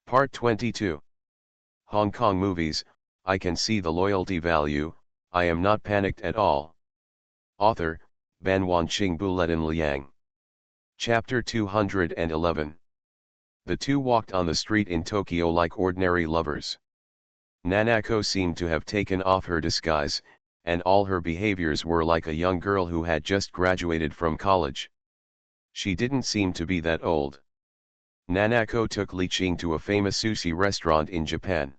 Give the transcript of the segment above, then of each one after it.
Part 22. Hong Kong movies, I can see the loyalty value, I am not panicked at all. Author, Ban Wanqing Buletin Liang. Chapter 211. The two walked on the street in Tokyo like ordinary lovers. Nanako seemed to have taken off her disguise, and all her behaviors were like a young girl who had just graduated from college. She didn't seem to be that old. Nanako took Li Qing to a famous sushi restaurant in Japan.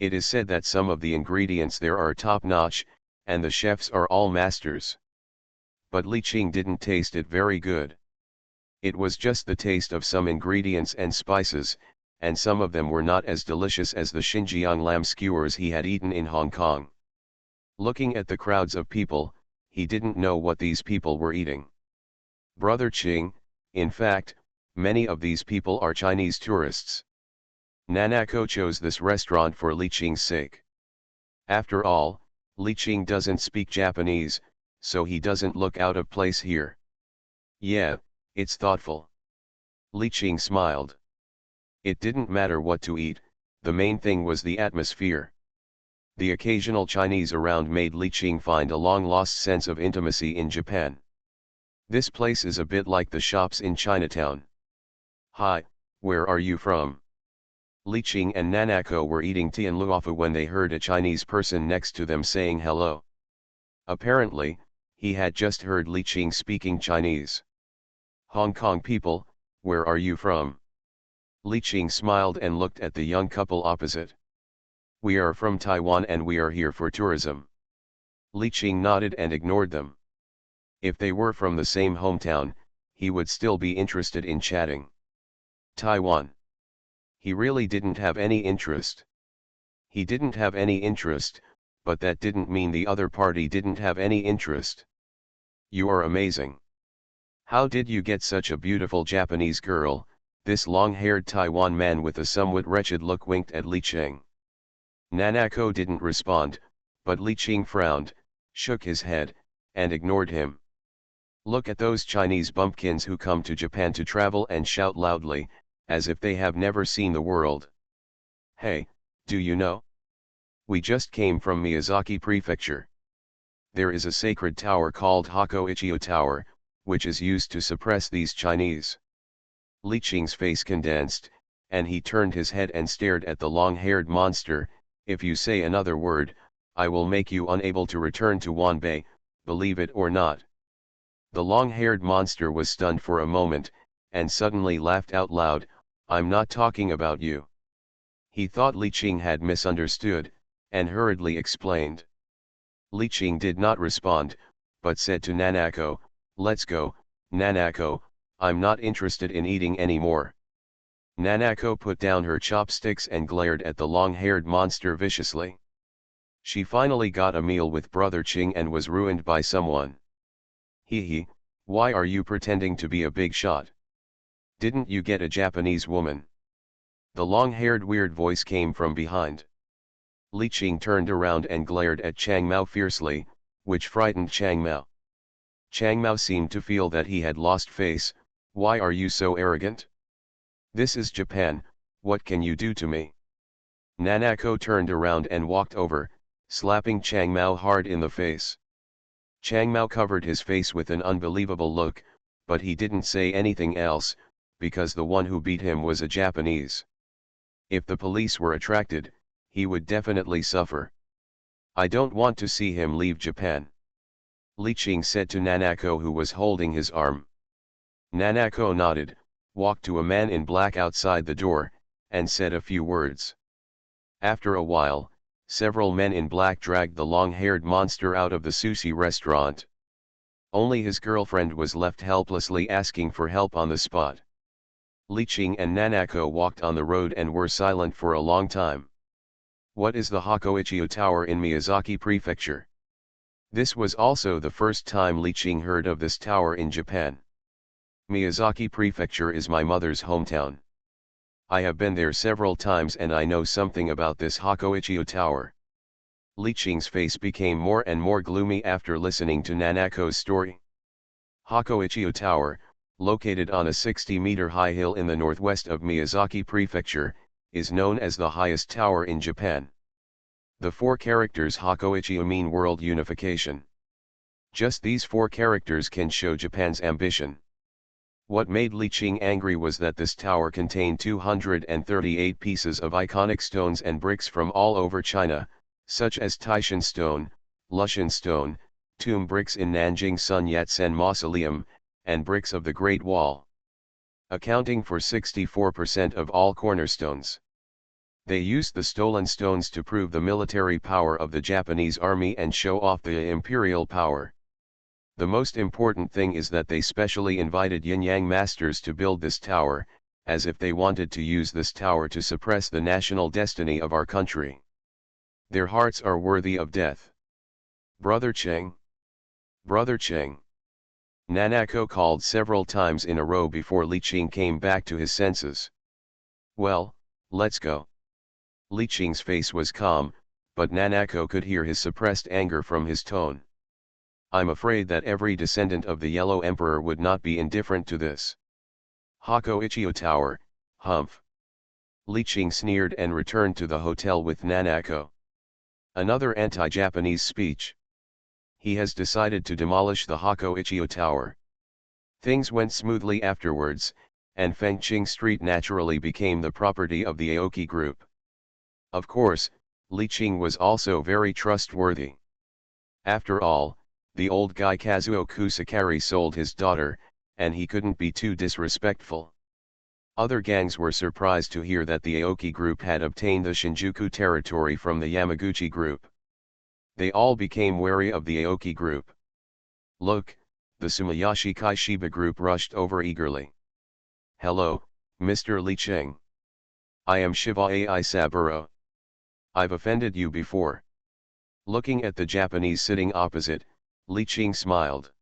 It is said that some of the ingredients there are top-notch, and the chefs are all masters. But Li Qing didn't taste it very good. It was just the taste of some ingredients and spices, and some of them were not as delicious as the Xinjiang lamb skewers he had eaten in Hong Kong. Looking at the crowds of people, he didn't know what these people were eating. Brother Qing, in fact, many of these people are Chinese tourists. Nanako chose this restaurant for Li Qing's sake. After all, Li Qing doesn't speak Japanese, so he doesn't look out of place here. Yeah, it's thoughtful. Li Qing smiled. It didn't matter what to eat, the main thing was the atmosphere. The occasional Chinese around made Li Qing find a long-lost sense of intimacy in Japan. This place is a bit like the shops in Chinatown. Hi, where are you from? Li Qing and Nanako were eating tian luofu when they heard a Chinese person next to them saying hello. Apparently, he had just heard Li Qing speaking Chinese. Hong Kong people, where are you from? Li Qing smiled and looked at the young couple opposite. We are from Taiwan and we are here for tourism. Li Qing nodded and ignored them. If they were from the same hometown, he would still be interested in chatting. Taiwan. He really didn't have any interest. He didn't have any interest, but that didn't mean the other party didn't have any interest. You are amazing. How did you get such a beautiful Japanese girl? This long-haired Taiwan man with a somewhat wretched look winked at Li Qing. Nanako didn't respond, but Li Qing frowned, shook his head, and ignored him. Look at those Chinese bumpkins who come to Japan to travel and shout loudly, as if they have never seen the world. Hey, do you know? We just came from Miyazaki Prefecture. There is a sacred tower called Hakoichio Tower, which is used to suppress these Chinese. Li Qing's face condensed, and he turned his head and stared at the long-haired monster. If you say another word, I will make you unable to return to Wanbei, believe it or not. The long-haired monster was stunned for a moment, and suddenly laughed out loud. I'm not talking about you. He thought Li Qing had misunderstood, and hurriedly explained. Li Qing did not respond, but said to Nanako, let's go, Nanako, I'm not interested in eating anymore. Nanako put down her chopsticks and glared at the long-haired monster viciously. She finally got a meal with Brother Qing and was ruined by someone. Hee, why are you pretending to be a big shot? Didn't you get a Japanese woman? The long-haired weird voice came from behind. Li Qing turned around and glared at Chang Mao fiercely, which frightened Chang Mao. Chang Mao seemed to feel that he had lost face. Why are you so arrogant? This is Japan, what can you do to me? Nanako turned around and walked over, slapping Chang Mao hard in the face. Chang Mao covered his face with an unbelievable look, but he didn't say anything else, because the one who beat him was a Japanese. If the police were attracted, he would definitely suffer. I don't want to see him leave Japan. Li Qing said to Nanako, who was holding his arm. Nanako nodded, walked to a man in black outside the door, and said a few words. After a while, several men in black dragged the long-haired monster out of the sushi restaurant. Only his girlfriend was left helplessly asking for help on the spot. Li Qing and Nanako walked on the road and were silent for a long time. What is the Hakoichio Tower in Miyazaki Prefecture? This was also the first time Li Qing heard of this tower in Japan. Miyazaki Prefecture is my mother's hometown. I have been there several times and I know something about this Hakoichio Tower. Li Qing's face became more and more gloomy after listening to Nanako's story. Hakoichio Tower, located on a 60-meter high hill in the northwest of Miyazaki Prefecture, is known as the highest tower in Japan. The four characters Hakoichiyo mean world unification. Just these four characters can show Japan's ambition. What made Li Qing angry was that this tower contained 238 pieces of iconic stones and bricks from all over China, such as Taishan stone, Lushan stone, tomb bricks in Nanjing Sun Yat-sen Mausoleum, and bricks of the Great Wall, accounting for 64% of all cornerstones. They used the stolen stones to prove the military power of the Japanese army and show off the imperial power. The most important thing is that they specially invited yin-yang masters to build this tower, as if they wanted to use this tower to suppress the national destiny of our country. Their hearts are worthy of death. Brother Cheng. Brother Cheng. Nanako called several times in a row before Li Qing came back to his senses. Well, let's go. Li Qing's face was calm, but Nanako could hear his suppressed anger from his tone. I'm afraid that every descendant of the Yellow Emperor would not be indifferent to this. Hakoichiyo Tower, humph. Li Qing sneered and returned to the hotel with Nanako. Another anti-Japanese speech. He has decided to demolish the Hakoichiyo Tower. Things went smoothly afterwards, and Fengqing Street naturally became the property of the Aoki Group. Of course, Li Qing was also very trustworthy. After all, the old guy Kazuo Kusakari sold his daughter, and he couldn't be too disrespectful. Other gangs were surprised to hear that the Aoki Group had obtained the Shinjuku territory from the Yamaguchi Group. They all became wary of the Aoki Group. Look, the Sumiyoshi Kaishiba Group rushed over eagerly. Hello, Mr. Li Qing. I am Shiva Ai Saburo. I've offended you before. Looking at the Japanese sitting opposite, Li Qing smiled.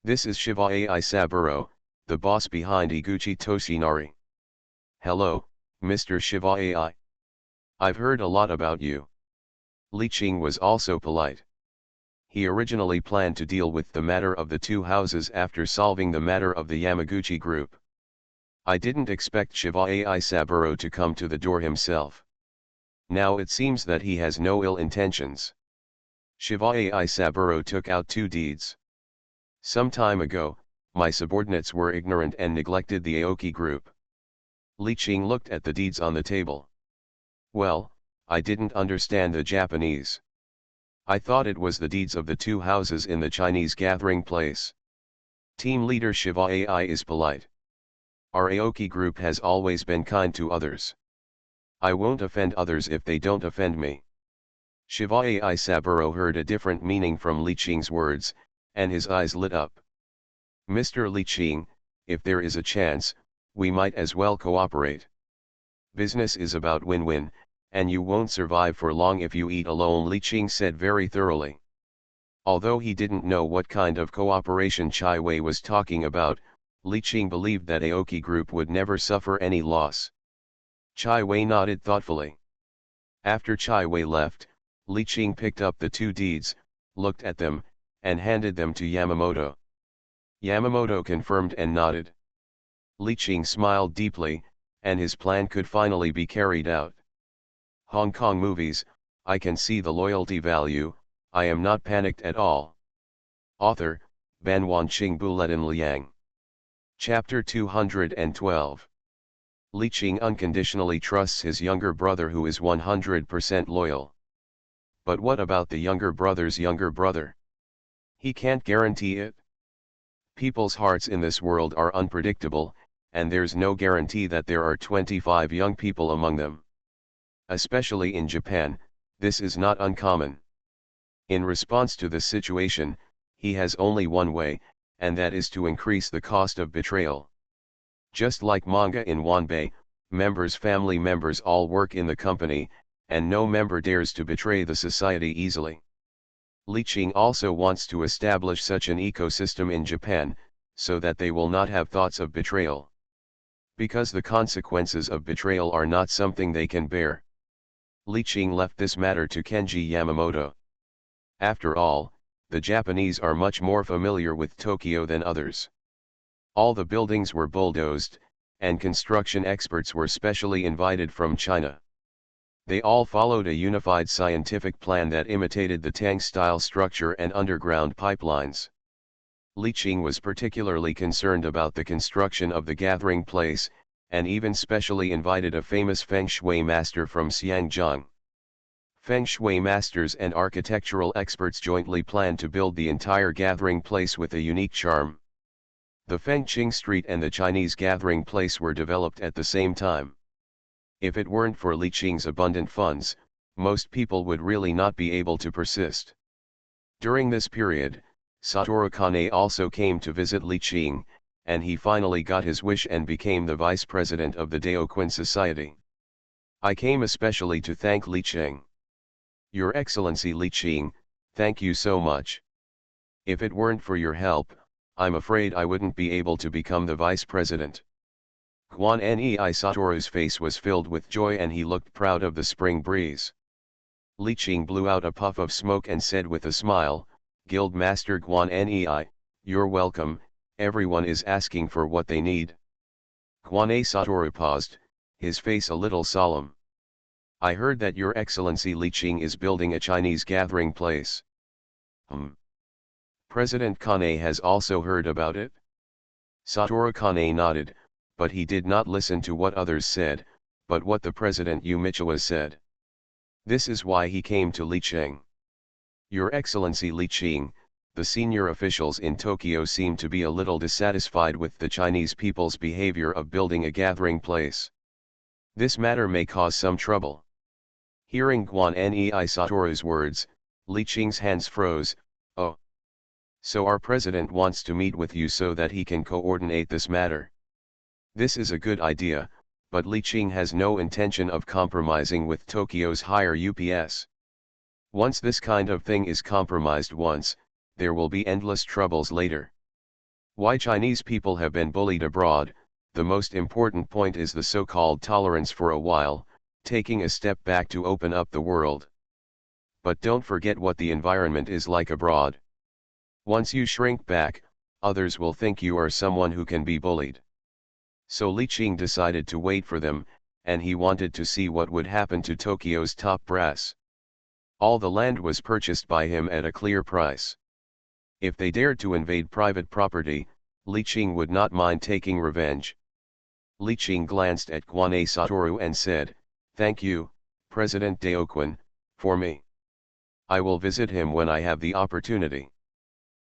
This is Shiva Ai Saburo, the boss behind Iguchi Toshinari. Hello, Mr. Shiva Ai. I've heard a lot about you. Li Qing was also polite. He originally planned to deal with the matter of the two houses after solving the matter of the Yamaguchi Group. I didn't expect Shiva Ai Saburo to come to the door himself. Now it seems that he has no ill intentions. Shiva Ai Saburo took out two deeds. Some time ago, my subordinates were ignorant and neglected the Aoki Group. Li Qing looked at the deeds on the table. Well, I didn't understand the Japanese. I thought it was the deeds of the two houses in the Chinese gathering place. Team leader Shiva Ai is polite. Our Aoki Group has always been kind to others. I won't offend others if they don't offend me. Shiva Ai Saburo heard a different meaning from Li Qing's words, and his eyes lit up. Mr. Li Qing, if there is a chance, we might as well cooperate. Business is about win-win, and you won't survive for long if you eat alone, Li Qing said very thoroughly. Although he didn't know what kind of cooperation Chai Wei was talking about, Li Qing believed that Aoki Group would never suffer any loss. Chai Wei nodded thoughtfully. After Chai Wei left, Li Qing picked up the two deeds, looked at them, and handed them to Yamamoto. Yamamoto confirmed and nodded. Li Qing smiled deeply, and his plan could finally be carried out. Hong Kong movies, I can see the loyalty value, I am not panicked at all. Author, Ban Wanqing Buletin Liang. Chapter 212. Li Qing unconditionally trusts his younger brother who is 100% loyal. But what about the younger brother's younger brother? He can't guarantee it. People's hearts in this world are unpredictable, and there's no guarantee that there are 25 young people among them. Especially in Japan, this is not uncommon. In response to this situation, he has only one way, and that is to increase the cost of betrayal. Just like manga in Wanbei, family members all work in the company, and no member dares to betray the society easily. Li Qing also wants to establish such an ecosystem in Japan, so that they will not have thoughts of betrayal. Because the consequences of betrayal are not something they can bear. Li Qing left this matter to Kenji Yamamoto. After all, the Japanese are much more familiar with Tokyo than others. All the buildings were bulldozed, and construction experts were specially invited from China. They all followed a unified scientific plan that imitated the tank-style structure and underground pipelines. Li Qing was particularly concerned about the construction of the gathering place, and even specially invited a famous Feng Shui master from Xiangjiang. Feng Shui masters and architectural experts jointly planned to build the entire gathering place with a unique charm. The Fengqing Street and the Chinese gathering place were developed at the same time. If it weren't for Li Qing's abundant funds, most people would really not be able to persist. During this period, Satoru Kane also came to visit Li Qing, and he finally got his wish and became the vice president of the Daoquan Society. I came especially to thank Li Qing. Your Excellency Li Qing, thank you so much. If it weren't for your help, I'm afraid I wouldn't be able to become the vice president. Guan Nei Satoru's face was filled with joy and he looked proud of the spring breeze. Li Qing blew out a puff of smoke and said with a smile, Guild Master Guan Nei, you're welcome, everyone is asking for what they need. Guan Nei Satoru paused, his face a little solemn. I heard that Your Excellency Li Qing is building a Chinese gathering place. President Kane has also heard about it? Satoru Kane nodded, but he did not listen to what others said, but what the President Yumichawa said. This is why he came to Li Qing. Your Excellency Li Qing, the senior officials in Tokyo seem to be a little dissatisfied with the Chinese people's behavior of building a gathering place. This matter may cause some trouble. Hearing Guan Nei Satoru's words, Li Qing's hands froze. Oh. So our president wants to meet with you so that he can coordinate this matter. This is a good idea, but Li Qing has no intention of compromising with Tokyo's higher UPS. Once this kind of thing is compromised once, there will be endless troubles later. Why Chinese people have been bullied abroad, the most important point is the so-called tolerance for a while, taking a step back to open up the world. But don't forget what the environment is like abroad. Once you shrink back, others will think you are someone who can be bullied. So Li Qing decided to wait for them, and he wanted to see what would happen to Tokyo's top brass. All the land was purchased by him at a clear price. If they dared to invade private property, Li Qing would not mind taking revenge. Li Qing glanced at Guan Nei Satoru and said, Thank you, President Daoquan, for me. I will visit him when I have the opportunity.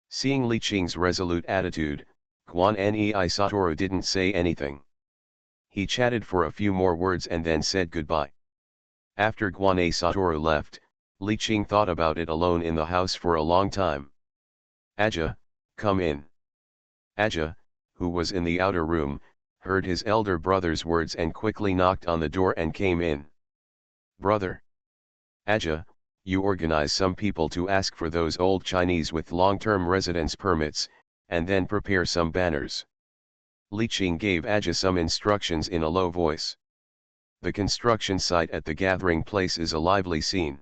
Seeing Li Qing's resolute attitude, Guan Nei Satoru didn't say anything. He chatted for a few more words and then said goodbye. After Guan Nei Satoru left, Li Qing thought about it alone in the house for a long time. Aja, come in. Aja, who was in the outer room, heard his elder brother's words and quickly knocked on the door and came in. Brother. Aja, you organize some people to ask for those old Chinese with long-term residence permits, and then prepare some banners. Li Qing gave Aja some instructions in a low voice. The construction site at the gathering place is a lively scene.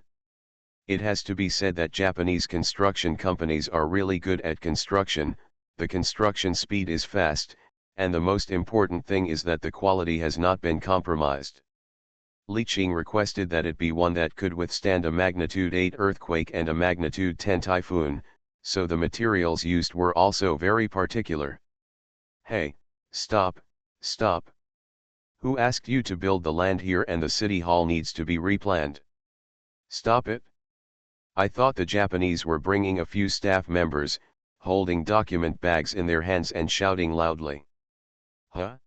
It has to be said that Japanese construction companies are really good at construction, the construction speed is fast, and the most important thing is that the quality has not been compromised. Li Qing requested that it be one that could withstand a magnitude 8 earthquake and a magnitude 10 typhoon, so the materials used were also very particular. Hey, stop, stop. Who asked you to build the land here and the city hall needs to be replanned? Stop it. I thought the Japanese were bringing a few staff members, holding document bags in their hands and shouting loudly. Huh?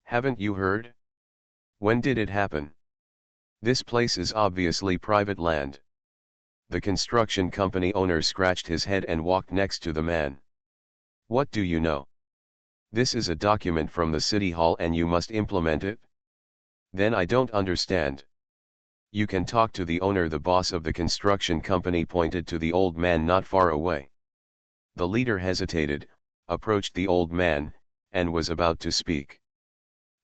Haven't you heard? When did it happen? This place is obviously private land. The construction company owner scratched his head and walked next to the man. What do you know? This is a document from the city hall and you must implement it? Then I don't understand. You can talk to the owner. The boss of the construction company pointed to the old man not far away. The leader hesitated, approached the old man, and was about to speak.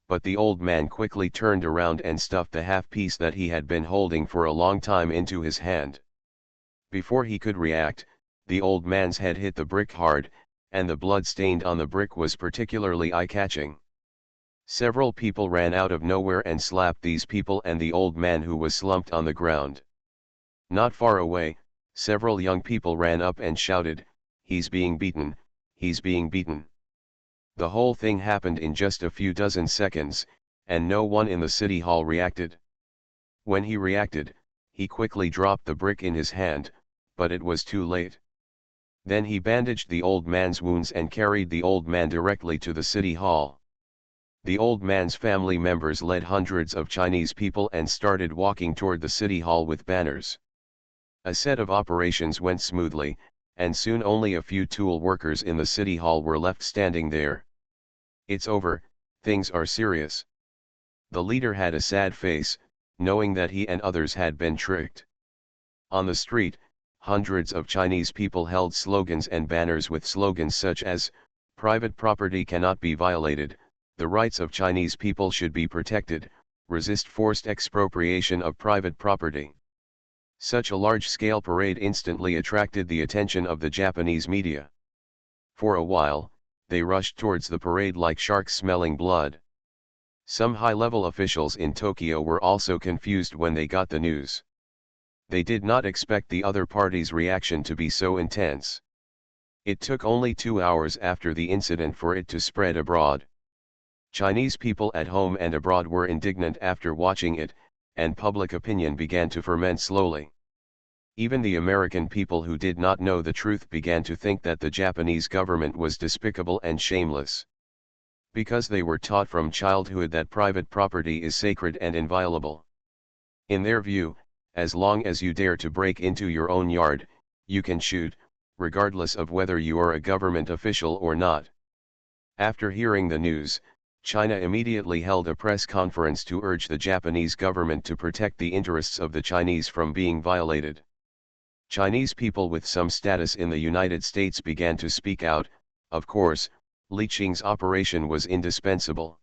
But the old man quickly turned around and stuffed the half-piece that he had been holding for a long time into his hand. Before he could react, the old man's head hit the brick hard, and the blood stained on the brick was particularly eye-catching. Several people ran out of nowhere and slapped these people and the old man who was slumped on the ground. Not far away, several young people ran up and shouted, "He's being beaten, he's being beaten." The whole thing happened in just a few dozen seconds, and no one in the city hall reacted. When he reacted, he quickly dropped the brick in his hand, but it was too late. Then he bandaged the old man's wounds and carried the old man directly to the city hall. The old man's family members led hundreds of Chinese people and started walking toward the city hall with banners. A set of operations went smoothly, and soon only a few tool workers in the city hall were left standing there. "It's over, things are serious." The leader had a sad face, knowing that he and others had been tricked. On the street, hundreds of Chinese people held slogans and banners with slogans such as, "Private property cannot be violated, the rights of Chinese people should be protected, resist forced expropriation of private property." Such a large-scale parade instantly attracted the attention of the Japanese media. For a while, they rushed towards the parade like sharks smelling blood. Some high-level officials in Tokyo were also confused when they got the news. They did not expect the other party's reaction to be so intense. It took only 2 hours after the incident for it to spread abroad. Chinese people at home and abroad were indignant after watching it, and public opinion began to ferment slowly. Even the American people who did not know the truth began to think that the Japanese government was despicable and shameless. Because they were taught from childhood that private property is sacred and inviolable. In their view, as long as you dare to break into your own yard, you can shoot, regardless of whether you are a government official or not. After hearing the news, China immediately held a press conference to urge the Japanese government to protect the interests of the Chinese from being violated. Chinese people with some status in the United States began to speak out. Of course, Li Qing's operation was indispensable.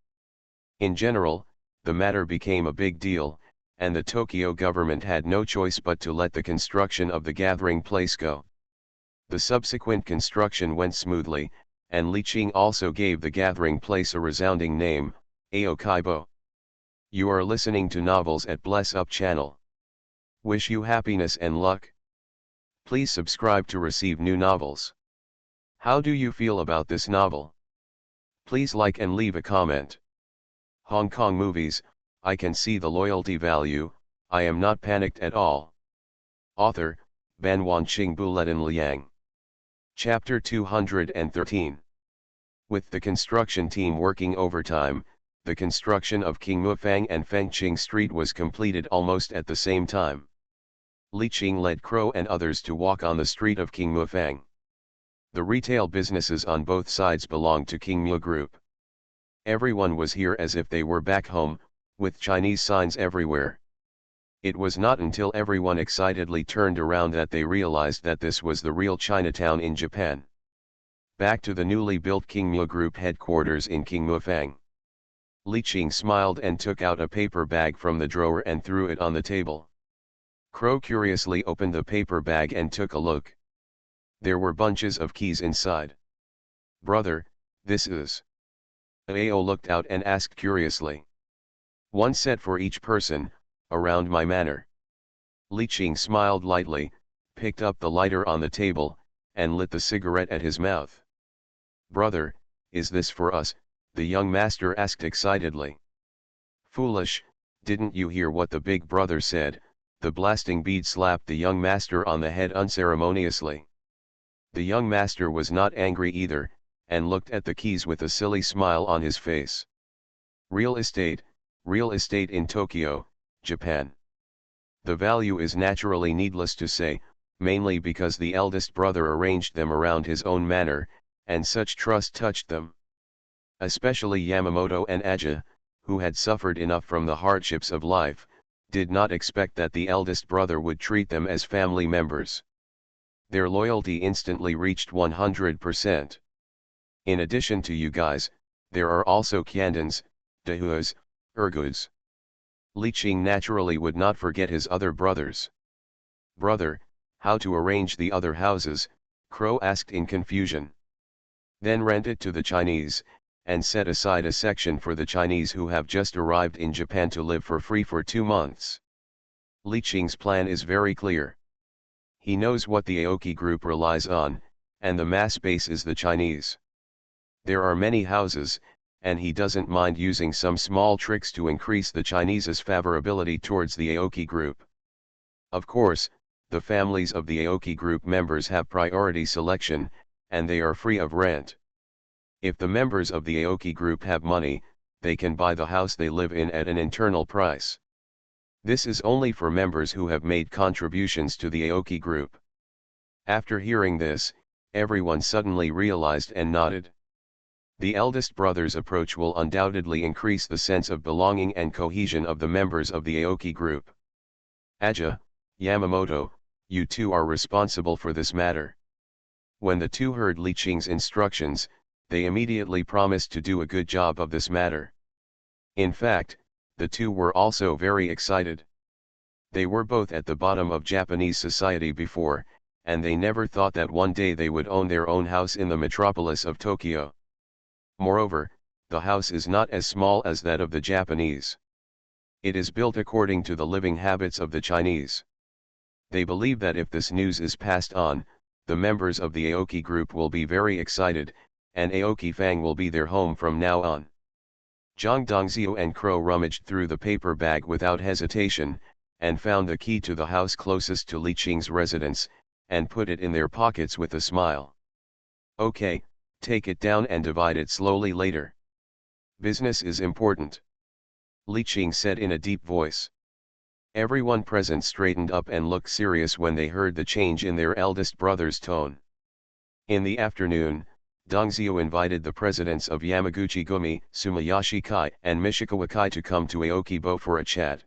In general, the matter became a big deal, and the Tokyo government had no choice but to let the construction of the gathering place go. The subsequent construction went smoothly, and Li Qing also gave the gathering place a resounding name, Aokaibo. You are listening to Novels at Bless Up channel. Wish you happiness and luck. Please subscribe to receive new novels. How do you feel about this novel? Please like and leave a comment. Hong Kong movies, I can see the loyalty value, I am not panicked at all. Author, Ban Wanqing Buletin Liang. Chapter 213. With the construction team working overtime, the construction of King Mufang and Fengqing Street was completed almost at the same time. Li Qing led Crow and others to walk on the street of King Mufang. The retail businesses on both sides belonged to King Mu Group. Everyone was here as if they were back home, with Chinese signs everywhere. It was not until everyone excitedly turned around that they realized that this was the real Chinatown in Japan. Back to the newly built King Mu Group headquarters in King Mufang. Li Qing smiled and took out a paper bag from the drawer and threw it on the table. Crow curiously opened the paper bag and took a look. There were bunches of keys inside. "Brother, this is..." Ao looked out and asked curiously. "One set for each person, around my manor." Li Qing smiled lightly, picked up the lighter on the table, and lit the cigarette at his mouth. "Brother, is this for us?" the young master asked excitedly. "Foolish, didn't you hear what the big brother said?" The blasting bead slapped the young master on the head unceremoniously. The young master was not angry either, and looked at the keys with a silly smile on his face. Real estate in Tokyo, Japan. The value is naturally needless to say, mainly because the eldest brother arranged them around his own manor, and such trust touched them. Especially Yamamoto and Aja, who had suffered enough from the hardships of life, did not expect that the eldest brother would treat them as family members. Their loyalty instantly reached 100%. In addition to you guys, there are also Kyandans, Dahuas, Urgus. Li Qing naturally would not forget his other brothers. "Brother, how to arrange the other houses?" Crow asked in confusion. "Then rent it to the Chinese, and set aside a section for the Chinese who have just arrived in Japan to live for free for 2 months. Li Qing's plan is very clear. He knows what the Aoki group relies on, and the mass base is the Chinese. There are many houses, and he doesn't mind using some small tricks to increase the Chinese's favorability towards the Aoki group. Of course, the families of the Aoki group members have priority selection, and they are free of rent. If the members of the Aoki group have money, they can buy the house they live in at an internal price. This is only for members who have made contributions to the Aoki group. After hearing this, everyone suddenly realized and nodded. The eldest brother's approach will undoubtedly increase the sense of belonging and cohesion of the members of the Aoki group. Aja, Yamamoto, you two are responsible for this matter. When the two heard Li Qing's instructions, they immediately promised to do a good job of this matter. In fact, the two were also very excited. They were both at the bottom of Japanese society before, and they never thought that one day they would own their own house in the metropolis of Tokyo. Moreover, the house is not as small as that of the Japanese. It is built according to the living habits of the Chinese. They believe that if this news is passed on, the members of the Aoki group will be very excited, and Aoki Fang will be their home from now on. Zhang Dongzhou and Crow rummaged through the paper bag without hesitation, and found the key to the house closest to Li Qing's residence, and put it in their pockets with a smile. Okay, take it down and divide it slowly later. Business is important, Li Qing said in a deep voice. Everyone present straightened up and looked serious when they heard the change in their eldest brother's tone. In the afternoon, Dongzhou invited the presidents of Yamaguchi Gumi, Sumiyoshi Kai and Mishikawa Kai to come to Aokibo for a chat.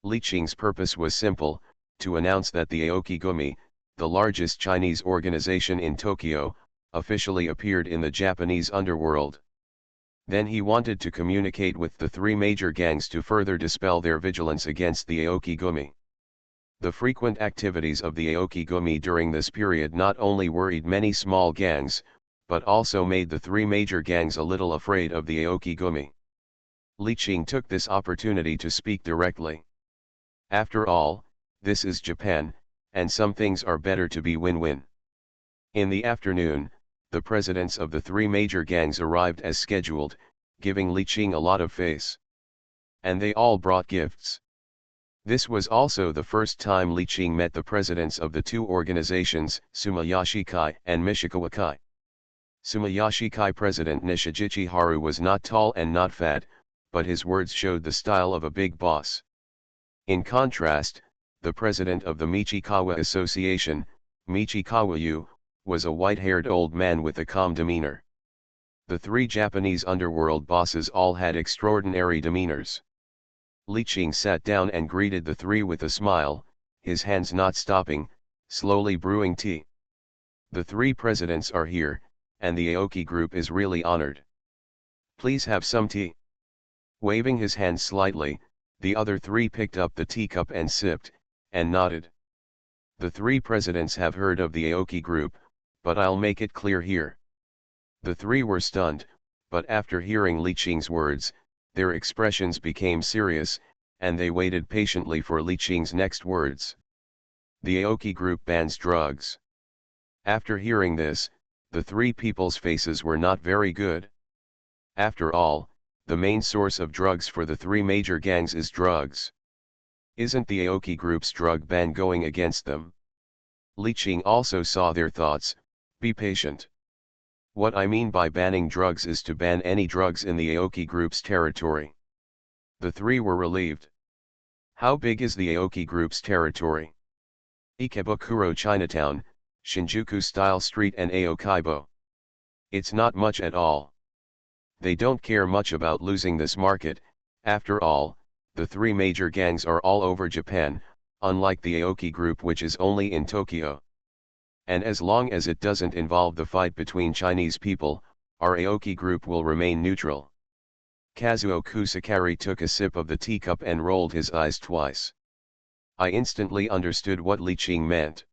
Li Qing's purpose was simple, to announce that the Aoki Gumi, the largest Chinese organization in Tokyo, officially appeared in the Japanese underworld. Then he wanted to communicate with the three major gangs to further dispel their vigilance against the Aoki Gumi. The frequent activities of the Aoki Gumi during this period not only worried many small gangs, but also made the three major gangs a little afraid of the Aoki Gumi. Li Qing took this opportunity to speak directly. After all, this is Japan, and some things are better to be win-win. In the afternoon, the presidents of the three major gangs arrived as scheduled, giving Li Qing a lot of face. And they all brought gifts. This was also the first time Li Qing met the presidents of the two organizations, Sumiyoshi Kai and Mishikawa Kai. Sumiyoshi Kai President Nishijichi Haru was not tall and not fat, but his words showed the style of a big boss. In contrast, the president of the Michikawa Association, Michikawa Yu, was a white-haired old man with a calm demeanor. The three Japanese underworld bosses all had extraordinary demeanors. Li Qing sat down and greeted the three with a smile, his hands not stopping, slowly brewing tea. The three presidents are here, and the Aoki group is really honored. Please have some tea. Waving his hand slightly, the other three picked up the teacup and sipped, and nodded. The three presidents have heard of the Aoki group, but I'll make it clear here. The three were stunned, but after hearing Li Qing's words, their expressions became serious, and they waited patiently for Li Qing's next words. The Aoki group bans drugs. After hearing this, the three people's faces were not very good. After all, the main source of drugs for the three major gangs is drugs. Isn't the Aoki group's drug ban going against them? Li Qing also saw their thoughts. Be patient. What I mean by banning drugs is to ban any drugs in the Aoki group's territory. The three were relieved. How big is the Aoki group's territory? Ikebukuro Chinatown, Shinjuku-style street and Aokibo. It's not much at all. They don't care much about losing this market. After all, the three major gangs are all over Japan, unlike the Aoki group which is only in Tokyo. And as long as it doesn't involve the fight between Chinese people, our Aoki group will remain neutral. Kazuo Kusakari took a sip of the teacup and rolled his eyes twice. I instantly understood what Li Qing meant.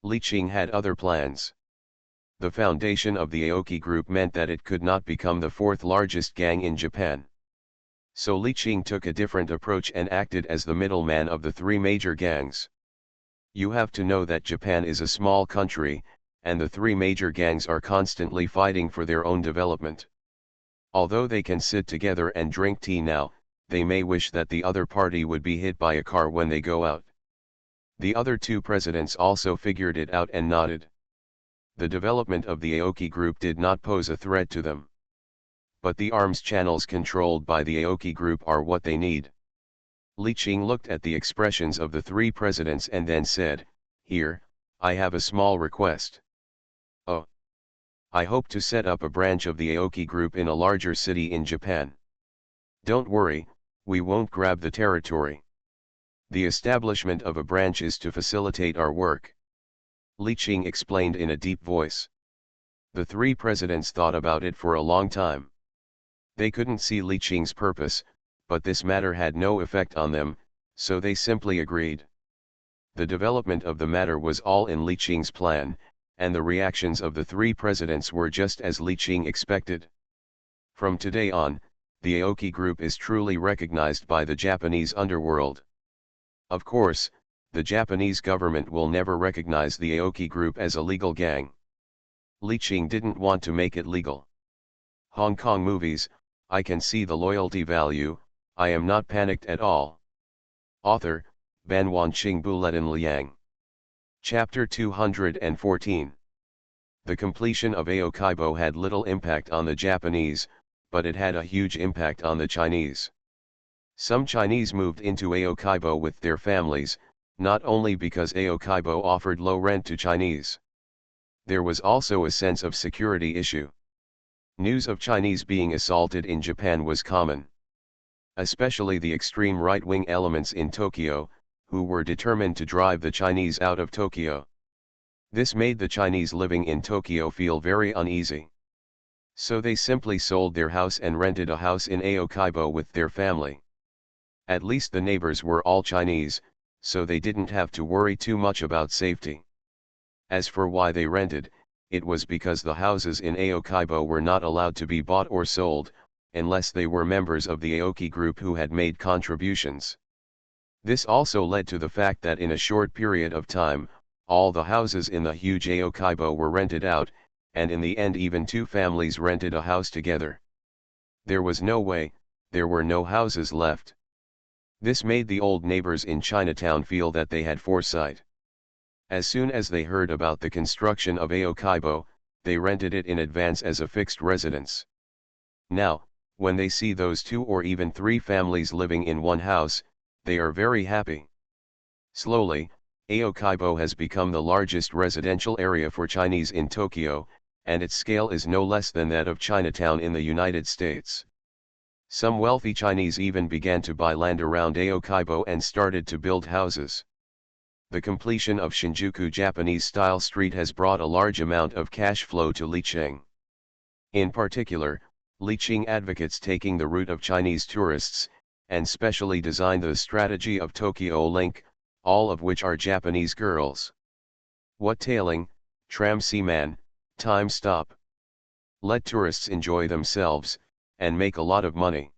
Li Qing had other plans. The foundation of the Aoki group meant that it could not become the fourth largest gang in Japan. So Li Qing took a different approach and acted as the middleman of the three major gangs. You have to know that Japan is a small country, and the three major gangs are constantly fighting for their own development. Although they can sit together and drink tea now, they may wish that the other party would be hit by a car when they go out. The other two presidents also figured it out and nodded. The development of the Aoki group did not pose a threat to them. But the arms channels controlled by the Aoki group are what they need. Li Qing looked at the expressions of the three presidents and then said, "Here, I have a small request. Oh. I hope to set up a branch of the Aoki group in a larger city in Japan. Don't worry, we won't grab the territory. The establishment of a branch is to facilitate our work," Li Qing explained in a deep voice. The three presidents thought about it for a long time. They couldn't see Li Qing's purpose, but this matter had no effect on them, so they simply agreed. The development of the matter was all in Li Qing's plan, and the reactions of the three presidents were just as Li Qing expected. From today on, the Aoki group is truly recognized by the Japanese underworld. Of course, the Japanese government will never recognize the Aoki group as a legal gang. Li Qing didn't want to make it legal. Hong Kong movies, I can see the loyalty value, I am not panicked at all. Author, Ban Wanqing Buletin Liang. Chapter 214. The completion of Aokaibo had little impact on the Japanese, but it had a huge impact on the Chinese. Some Chinese moved into Aokaibo with their families, not only because Aokaibo offered low rent to Chinese. There was also a sense of security issue. News of Chinese being assaulted in Japan was common. Especially the extreme right-wing elements in Tokyo, who were determined to drive the Chinese out of Tokyo. This made the Chinese living in Tokyo feel very uneasy. So they simply sold their house and rented a house in Aokaibo with their family. At least the neighbors were all Chinese, so they didn't have to worry too much about safety. As for why they rented, it was because the houses in Aokaibo were not allowed to be bought or sold, unless they were members of the Aoki group who had made contributions. This also led to the fact that in a short period of time, all the houses in the huge Aokaibo were rented out, and in the end even two families rented a house together. There was no way, there were no houses left. This made the old neighbors in Chinatown feel that they had foresight. As soon as they heard about the construction of Aokaibo, they rented it in advance as a fixed residence. Now, when they see those two or even three families living in one house, they are very happy. Slowly, Aokaibo has become the largest residential area for Chinese in Tokyo, and its scale is no less than that of Chinatown in the United States. Some wealthy Chinese even began to buy land around Aokaibo and started to build houses. The completion of Shinjuku Japanese-style street has brought a large amount of cash flow to Li Qing. In particular, Li Qing advocates taking the route of Chinese tourists, and specially designed the strategy of Tokyo Link, all of which are Japanese girls. What tailing, tram seaman, time stop. Let tourists enjoy themselves, and make a lot of money.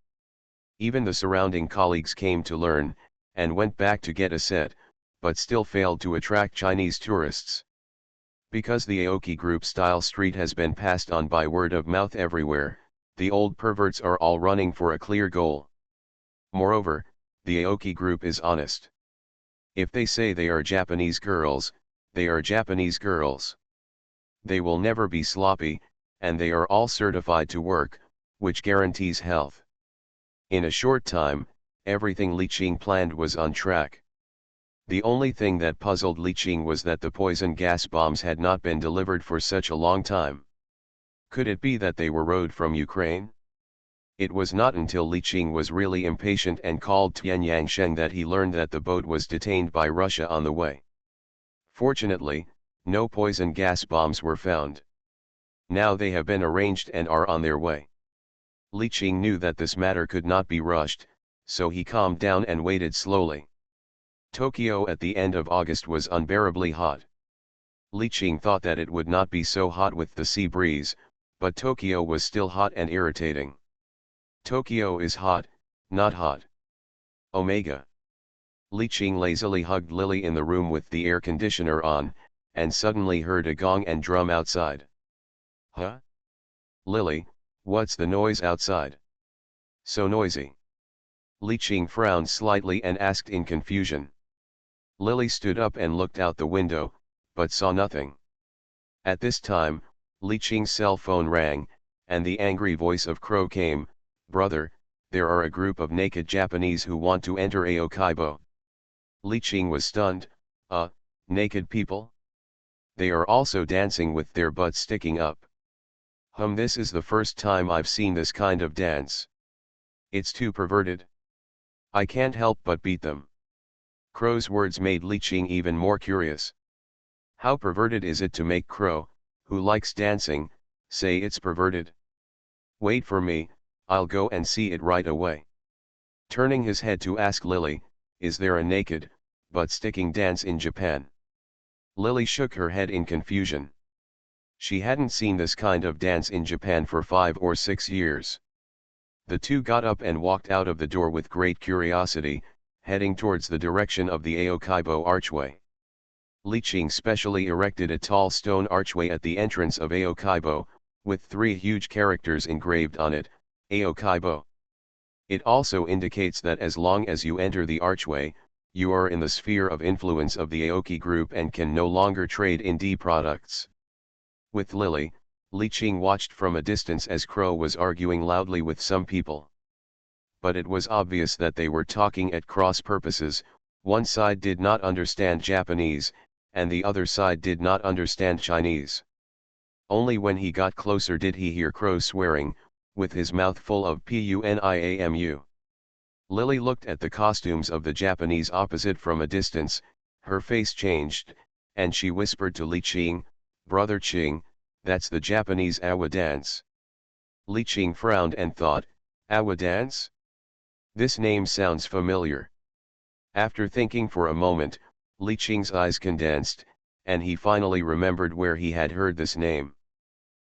Even the surrounding colleagues came to learn, and went back to get a set, but still failed to attract Chinese tourists. Because the Aoki group style street has been passed on by word of mouth everywhere, the old perverts are all running for a clear goal. Moreover, the Aoki group is honest. If they say they are Japanese girls, they are Japanese girls. They will never be sloppy, and they are all certified to work, which guarantees health. In a short time, everything Li Qing planned was on track. The only thing that puzzled Li Qing was that the poison gas bombs had not been delivered for such a long time. Could it be that they were rowed from Ukraine? It was not until Li Qing was really impatient and called Tian Yangsheng that he learned that the boat was detained by Russia on the way. Fortunately, no poison gas bombs were found. Now they have been arranged and are on their way. Li Qing knew that this matter could not be rushed, so he calmed down and waited slowly. Tokyo at the end of August was unbearably hot. Li Qing thought that it would not be so hot with the sea breeze, but Tokyo was still hot and irritating. Tokyo is hot, not hot. Omega. Li Qing lazily hugged Lily in the room with the air conditioner on, and suddenly heard a gong and drum outside. Huh? Lily, what's the noise outside? So noisy. Li Qing frowned slightly and asked in confusion. Lily stood up and looked out the window, but saw nothing. At this time, Li Qing's cell phone rang, and the angry voice of Crow came, "Brother, there are a group of naked Japanese who want to enter Aokaibo." Li Qing was stunned. Naked people? They are also dancing with their butts sticking up. This is the first time I've seen this kind of dance. It's too perverted. I can't help but beat them." Crow's words made Li Qing even more curious. How perverted is it to make Crow, who likes dancing, say it's perverted? Wait for me, I'll go and see it right away. Turning his head to ask Lily, is there a naked, butt-sticking dance in Japan? Lily shook her head in confusion. She hadn't seen this kind of dance in Japan for 5 or 6 years. The two got up and walked out of the door with great curiosity, heading towards the direction of the Aokaibo archway. Li Qing specially erected a tall stone archway at the entrance of Aokaibo, with 3 huge characters engraved on it, Aokaibo. It also indicates that as long as you enter the archway, you are in the sphere of influence of the Aoki group and can no longer trade in D products. With Lily, Li Qing watched from a distance as Crow was arguing loudly with some people. But it was obvious that they were talking at cross purposes. One side did not understand Japanese, and the other side did not understand Chinese. Only when he got closer did he hear Crow swearing, with his mouth full of puniamu. Lily looked at the costumes of the Japanese opposite from a distance, her face changed, and she whispered to Li Qing, "Brother Qing, that's the Japanese awa dance." Li Qing frowned and thought, "Awa dance? This name sounds familiar." After thinking for a moment, Li Qing's eyes condensed, and he finally remembered where he had heard this name.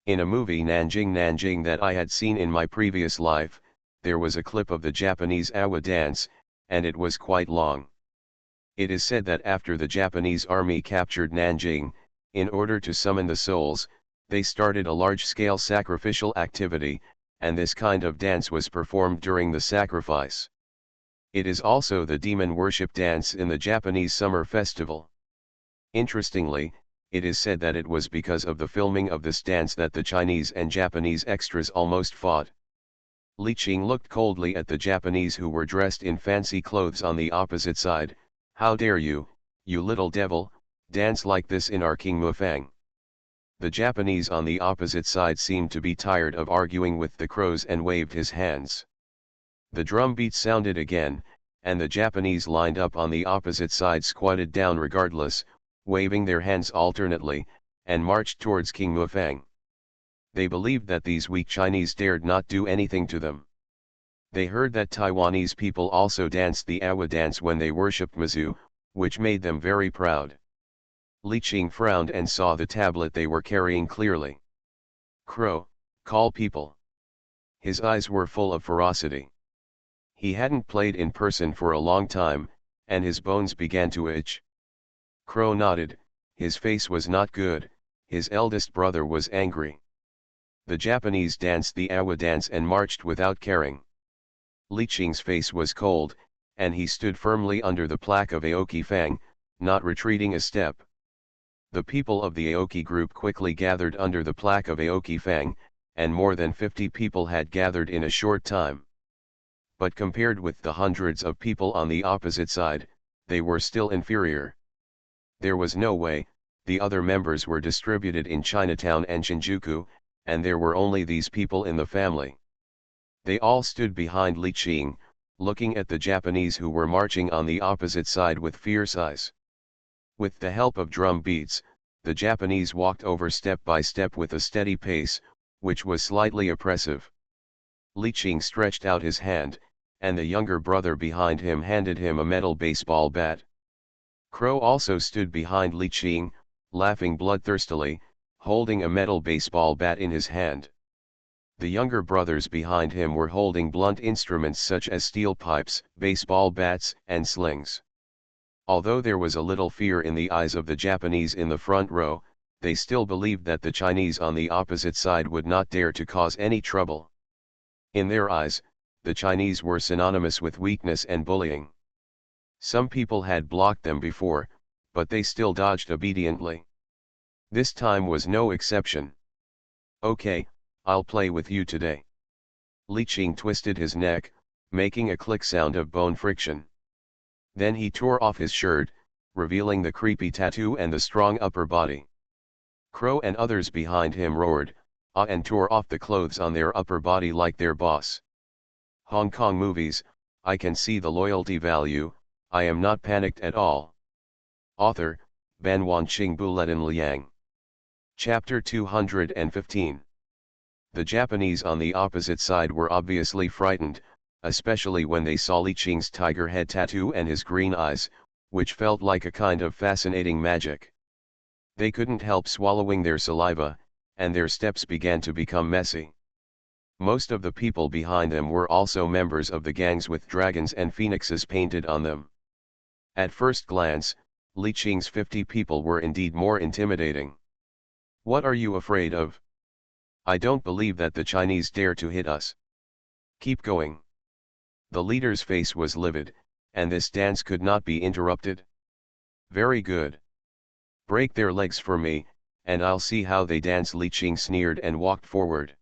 In a movie Nanjing that I had seen in my previous life, there was a clip of the Japanese awa dance, and it was quite long. It is said that after the Japanese army captured Nanjing, in order to summon the souls, they started a large-scale sacrificial activity, and this kind of dance was performed during the sacrifice. It is also the demon worship dance in the Japanese summer festival. Interestingly, it is said that it was because of the filming of this dance that the Chinese and Japanese extras almost fought. Li Qing looked coldly at the Japanese who were dressed in fancy clothes on the opposite side. "How dare you, you little devil, dance like this in our King Mufang?" The Japanese on the opposite side seemed to be tired of arguing with the Crows and waved his hands. The drum beat sounded again, and the Japanese lined up on the opposite side squatted down regardless, waving their hands alternately, and marched towards King Mufang. They believed that these weak Chinese dared not do anything to them. They heard that Taiwanese people also danced the awa dance when they worshipped Mizu, which made them very proud. Li Qing frowned and saw the tablet they were carrying clearly. "Crow, call people." His eyes were full of ferocity. He hadn't played in person for a long time, and his bones began to itch. Crow nodded. His face was not good, his eldest brother was angry. The Japanese danced the awa dance and marched without caring. Li Qing's face was cold, and he stood firmly under the plaque of Aoki Fang, not retreating a step. The people of the Aoki group quickly gathered under the plaque of Aoki Fang, and more than 50 people had gathered in a short time. But compared with the hundreds of people on the opposite side, they were still inferior. There was no way. The other members were distributed in Chinatown and Shinjuku, and there were only these people in the family. They all stood behind Li Qing, looking at the Japanese who were marching on the opposite side with fierce eyes. With the help of drum beats, the Japanese walked over step by step with a steady pace, which was slightly oppressive. Li Qing stretched out his hand, and the younger brother behind him handed him a metal baseball bat. Crow also stood behind Li Qing, laughing bloodthirstily, holding a metal baseball bat in his hand. The younger brothers behind him were holding blunt instruments such as steel pipes, baseball bats, and slings. Although there was a little fear in the eyes of the Japanese in the front row, they still believed that the Chinese on the opposite side would not dare to cause any trouble. In their eyes, the Chinese were synonymous with weakness and bullying. Some people had blocked them before, but they still dodged obediently. This time was no exception. "Okay, I'll play with you today." Li Qing twisted his neck, making a click sound of bone friction. Then he tore off his shirt, revealing the creepy tattoo and the strong upper body. Crow and others behind him roared, "Ah!" and tore off the clothes on their upper body like their boss. Hong Kong movies, I can see the loyalty value, I am not panicked at all. Author, Ban Wanqing Buletin Liang. Chapter 215. The Japanese on the opposite side were obviously frightened, especially when they saw Li Qing's tiger head tattoo and his green eyes, which felt like a kind of fascinating magic. They couldn't help swallowing their saliva, and their steps began to become messy. Most of the people behind them were also members of the gangs with dragons and phoenixes painted on them. At first glance, Li Qing's 50 people were indeed more intimidating. "What are you afraid of? I don't believe that the Chinese dare to hit us. Keep going." The leader's face was livid, and this dance could not be interrupted. "Very good. Break their legs for me, and I'll see how they dance." Li Qing sneered and walked forward.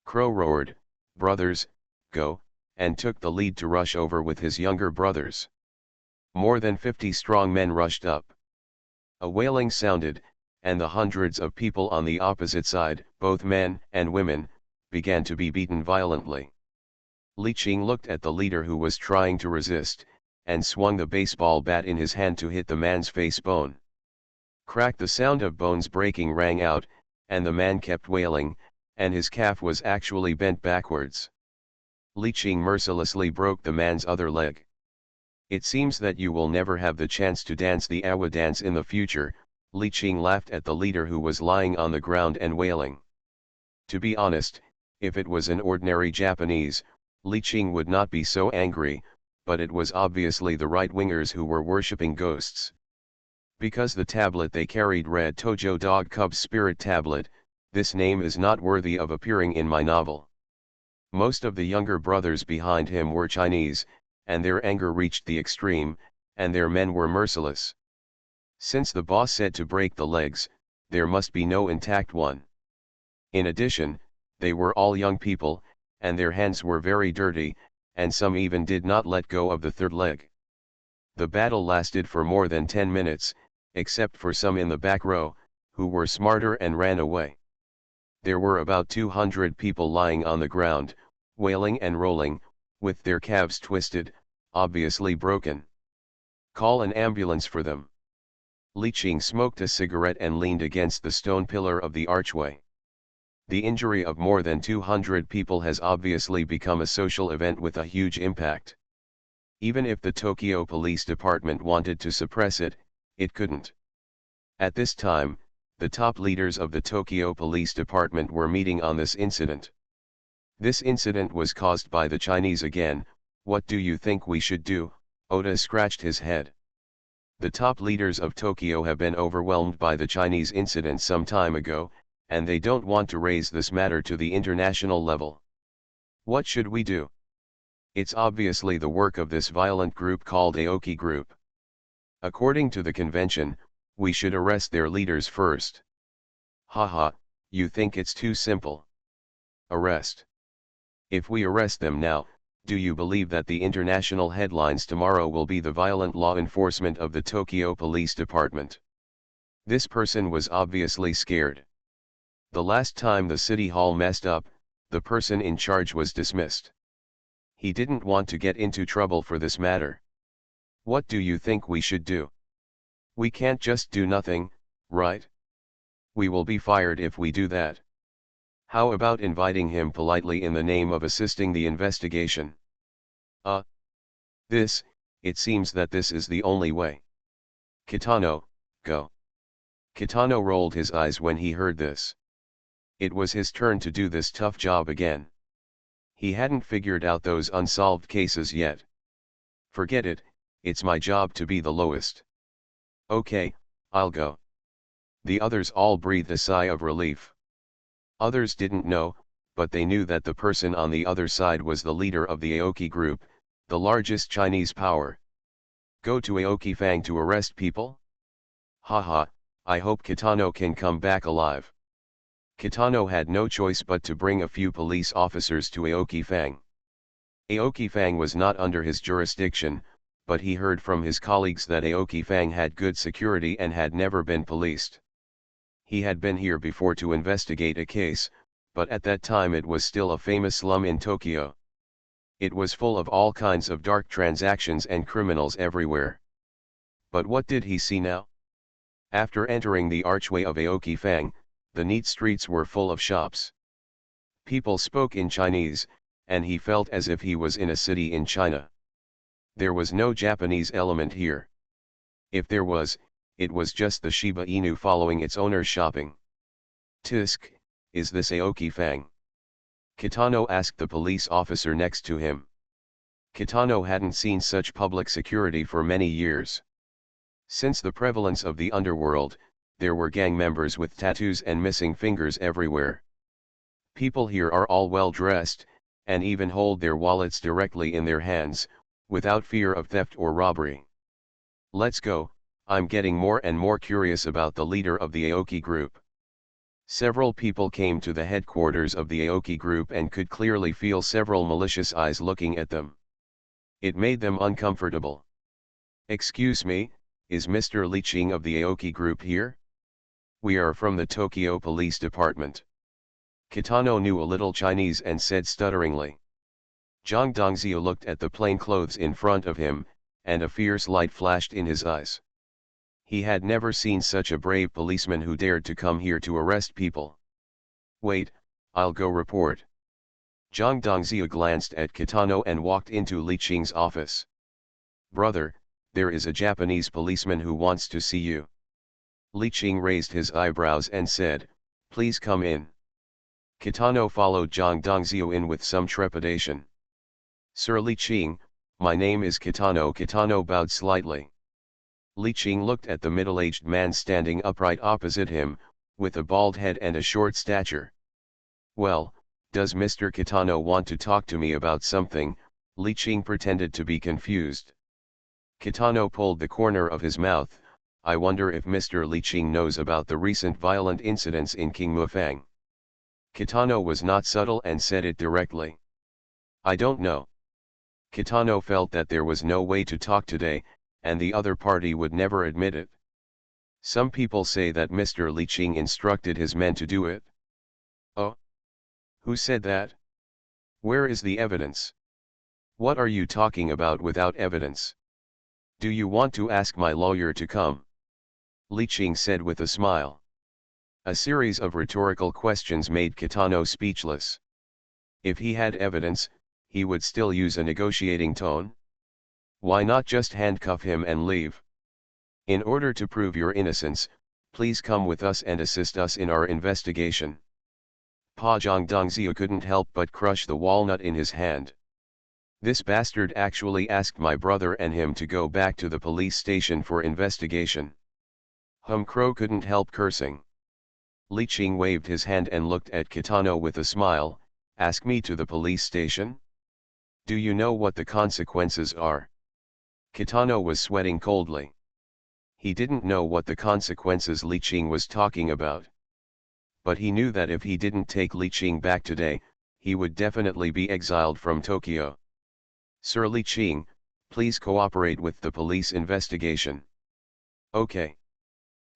Crow roared, "Brothers, go," and took the lead to rush over with his younger brothers. More than 50 strong men rushed up. A wailing sounded, and the hundreds of people on the opposite side, both men and women, began to be beaten violently. Li Qing looked at the leader who was trying to resist, and swung the baseball bat in his hand to hit the man's face bone. Crack! The sound of bones breaking rang out, and the man kept wailing, and his calf was actually bent backwards. Li Qing mercilessly broke the man's other leg. "It seems that you will never have the chance to dance the Awa dance in the future." Li Qing laughed at the leader who was lying on the ground and wailing. To be honest, if it was an ordinary Japanese, Li Qing would not be so angry, but it was obviously the right-wingers who were worshipping ghosts. Because the tablet they carried read Tojo Dog Cub Spirit Tablet, this name is not worthy of appearing in my novel. Most of the younger brothers behind him were Chinese, and their anger reached the extreme, and their men were merciless. Since the boss said to break the legs, there must be no intact one. In addition, they were all young people, and their hands were very dirty, and some even did not let go of the third leg. The battle lasted for more than 10 minutes, except for some in the back row, who were smarter and ran away. There were about 200 people lying on the ground, wailing and rolling, with their calves twisted, obviously broken. "Call an ambulance for them." Li Qing smoked a cigarette and leaned against the stone pillar of the archway. The injury of more than 200 people has obviously become a social event with a huge impact. Even if the Tokyo Police Department wanted to suppress it, it couldn't. At this time, the top leaders of the Tokyo Police Department were meeting on this incident. "This incident was caused by the Chinese again. What do you think we should do?" Oda scratched his head. "The top leaders of Tokyo have been overwhelmed by the Chinese incident some time ago, and they don't want to raise this matter to the international level. What should we do? It's obviously the work of this violent group called Aoki Group. According to the convention, we should arrest their leaders first." "Haha, you think it's too simple? Arrest? If we arrest them now, do you believe that the international headlines tomorrow will be the violent law enforcement of the Tokyo Police Department?" This person was obviously scared. The last time the city hall messed up, the person in charge was dismissed. He didn't want to get into trouble for this matter. "What do you think we should do? We can't just do nothing, right? We will be fired if we do that. How about inviting him politely in the name of assisting the investigation?" It seems that this is the only way. "Kitano, go." Kitano rolled his eyes when he heard this. It was his turn to do this tough job again. He hadn't figured out those unsolved cases yet. Forget it, it's my job to be the lowest. Okay, I'll go. The others all breathed a sigh of relief. Others didn't know, but they knew that the person on the other side was the leader of the Aoki group, the largest Chinese power. Go to Aoki Fang to arrest people? Haha, I hope Kitano can come back alive. Kitano had no choice but to bring a few police officers to Aoki Fang. Aoki Fang was not under his jurisdiction, but he heard from his colleagues that Aoki Fang had good security and had never been policed. He had been here before to investigate a case, but at that time it was still a famous slum in Tokyo. It was full of all kinds of dark transactions and criminals everywhere. But what did he see now? After entering the archway of Aoki Fang, the neat streets were full of shops. People spoke in Chinese, and he felt as if he was in a city in China. There was no Japanese element here. If there was, it was just the Shiba Inu following its owner shopping. Tisk, is this Aoki Fang? Kitano asked the police officer next to him. Kitano hadn't seen such public security for many years. Since the prevalence of the underworld, there were gang members with tattoos and missing fingers everywhere. People here are all well dressed, and even hold their wallets directly in their hands, without fear of theft or robbery. Let's go, I'm getting more and more curious about the leader of the Aoki group. Several people came to the headquarters of the Aoki group and could clearly feel several malicious eyes looking at them. It made them uncomfortable. Excuse me, is Mr. Li Qing of the Aoki group here? We are from the Tokyo Police Department. Kitano knew a little Chinese and said stutteringly. Zhang Dongzhou looked at the plainclothes in front of him, and a fierce light flashed in his eyes. He had never seen such a brave policeman who dared to come here to arrest people. Wait, I'll go report. Zhang Dongzhou glanced at Kitano and walked into Li Qing's office. Brother, there is a Japanese policeman who wants to see you. Li Qing raised his eyebrows and said, please come in. Kitano followed Zhang Dongzhou in with some trepidation. Sir Li Qing, my name is Kitano. Kitano bowed slightly. Li Qing looked at the middle-aged man standing upright opposite him, with a bald head and a short stature. Well, does Mr. Kitano want to talk to me about something? Li Qing pretended to be confused. Kitano pulled the corner of his mouth. I wonder if Mr. Li Qing knows about the recent violent incidents in King Mufang. Kitano was not subtle and said it directly. I don't know. Kitano felt that there was no way to talk today, and the other party would never admit it. Some people say that Mr. Li Qing instructed his men to do it. Oh? Who said that? Where is the evidence? What are you talking about without evidence? Do you want to ask my lawyer to come? Li Qing said with a smile. A series of rhetorical questions made Kitano speechless. If he had evidence, he would still use a negotiating tone. Why not just handcuff him and leave? In order to prove your innocence, please come with us and assist us in our investigation. Pa Zhang Dongzhou couldn't help but crush the walnut in his hand. This bastard actually asked my brother and him to go back to the police station for investigation. Crow couldn't help cursing. Li Qing waved his hand and looked at Kitano with a smile. Ask me to the police station? Do you know what the consequences are? Kitano was sweating coldly. He didn't know what the consequences Li Qing was talking about. But he knew that if he didn't take Li Qing back today, he would definitely be exiled from Tokyo. Sir Li Qing, please cooperate with the police investigation. Okay.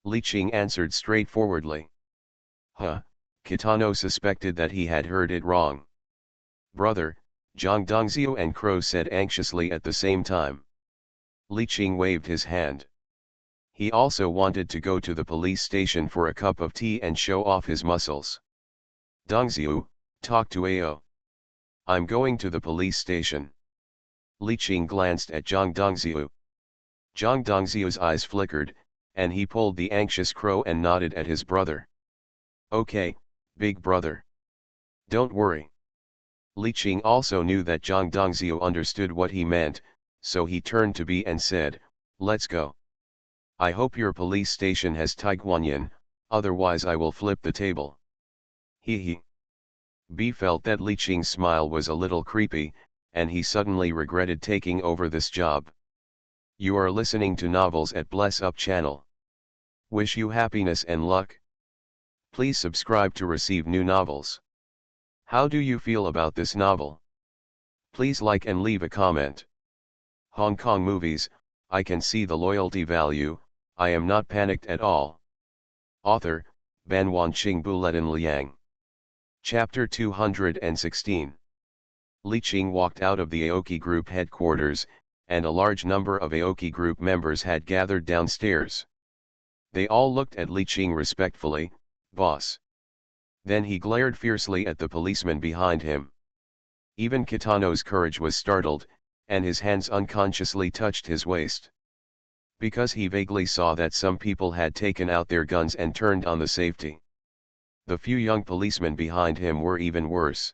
Li Qing answered straightforwardly. Kitano suspected that he had heard it wrong. Brother, Zhang Dongzhou and Crow said anxiously at the same time. Li Qing waved his hand. He also wanted to go to the police station for a cup of tea and show off his muscles. Dongzhou, talk to Ao. I'm going to the police station. Li Qing glanced at Zhang Dongzhou. Zhang Dongzhou's eyes flickered, and he pulled the anxious crow and nodded at his brother. Okay, big brother. Don't worry. Li Qing also knew that Zhang Dongzhou understood what he meant, so he turned to B and said, let's go. I hope your police station has Taiguanyan, otherwise I will flip the table. Hee hee. B felt that Li Qing's smile was a little creepy, and he suddenly regretted taking over this job. You are listening to Novels at Bless Up channel. Wish you happiness and luck. Please subscribe to receive new novels. How do you feel about this novel? Please like and leave a comment. Hong Kong movies, I can see the loyalty value, I am not panicked at all. Author, Ban Wanqing Buletin Liang. Chapter 216. Li Qing walked out of the Aoki Group headquarters, and a large number of Aoki Group members had gathered downstairs. They all looked at Li Qing respectfully, boss. Then he glared fiercely at the policeman behind him. Even Kitano's courage was startled, and his hands unconsciously touched his waist. Because he vaguely saw that some people had taken out their guns and turned on the safety. The few young policemen behind him were even worse.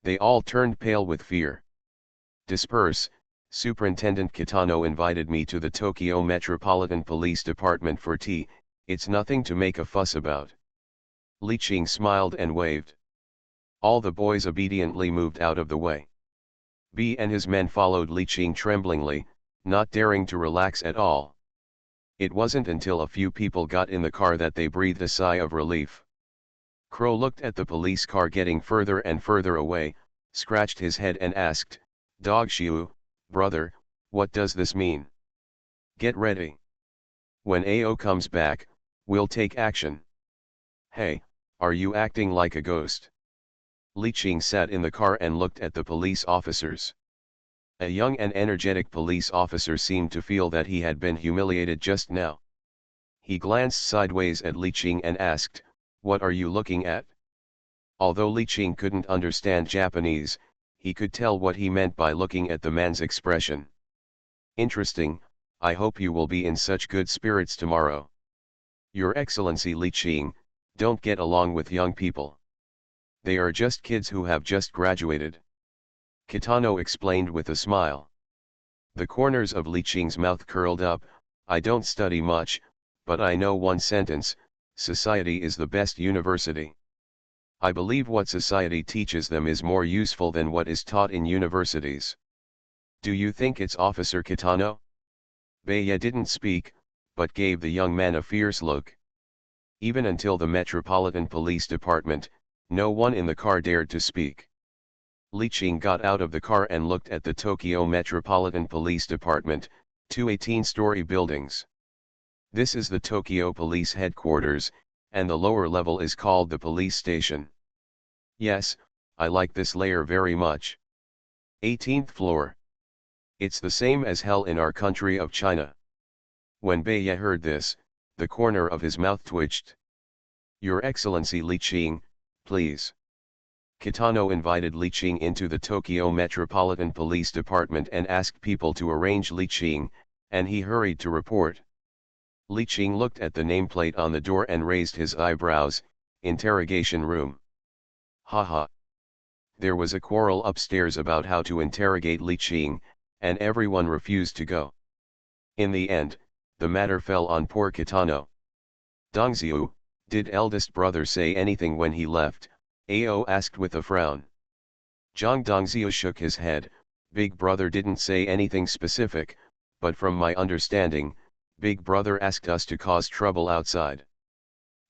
They all turned pale with fear. Disperse, Superintendent Kitano invited me to the Tokyo Metropolitan Police Department for tea, it's nothing to make a fuss about. Li Qing smiled and waved. All the boys obediently moved out of the way. B and his men followed Li Qing tremblingly, not daring to relax at all. It wasn't until a few people got in the car that they breathed a sigh of relief. Crow looked at the police car getting further and further away, scratched his head and asked, Dog Shiu, brother, what does this mean? Get ready. When AO comes back, we'll take action. Hey, are you acting like a ghost? Li Qing sat in the car and looked at the police officers. A young and energetic police officer seemed to feel that he had been humiliated just now. He glanced sideways at Li Qing and asked, what are you looking at? Although Li Qing couldn't understand Japanese, he could tell what he meant by looking at the man's expression. Interesting, I hope you will be in such good spirits tomorrow. Your Excellency Li Qing, don't get along with young people. They are just kids who have just graduated. Kitano explained with a smile. The corners of Li Qing's mouth curled up, I don't study much, but I know one sentence, society is the best university. I believe what society teaches them is more useful than what is taught in universities. Do you think it's Officer Kitano? Beiya didn't speak, but gave the young man a fierce look. Even until the Metropolitan Police Department, no one in the car dared to speak. Li Qing got out of the car and looked at the Tokyo Metropolitan Police Department, two 18-story buildings. This is the Tokyo Police Headquarters, and the lower level is called the police station. Yes, I like this layer very much. 18th floor. It's the same as hell in our country of China. When Beiya heard this, the corner of his mouth twitched. Your Excellency Li Qing, please. Kitano invited Li Qing into the Tokyo Metropolitan Police Department and asked people to arrange Li Qing, and he hurried to report. Li Qing looked at the nameplate on the door and raised his eyebrows, interrogation room. Haha. There was a quarrel upstairs about how to interrogate Li Qing, and everyone refused to go. In the end, the matter fell on poor Kitano. Dongzhou, did eldest brother say anything when he left? Ao asked with a frown. Zhang Dongzhou shook his head, big brother didn't say anything specific, but from my understanding, big brother asked us to cause trouble outside.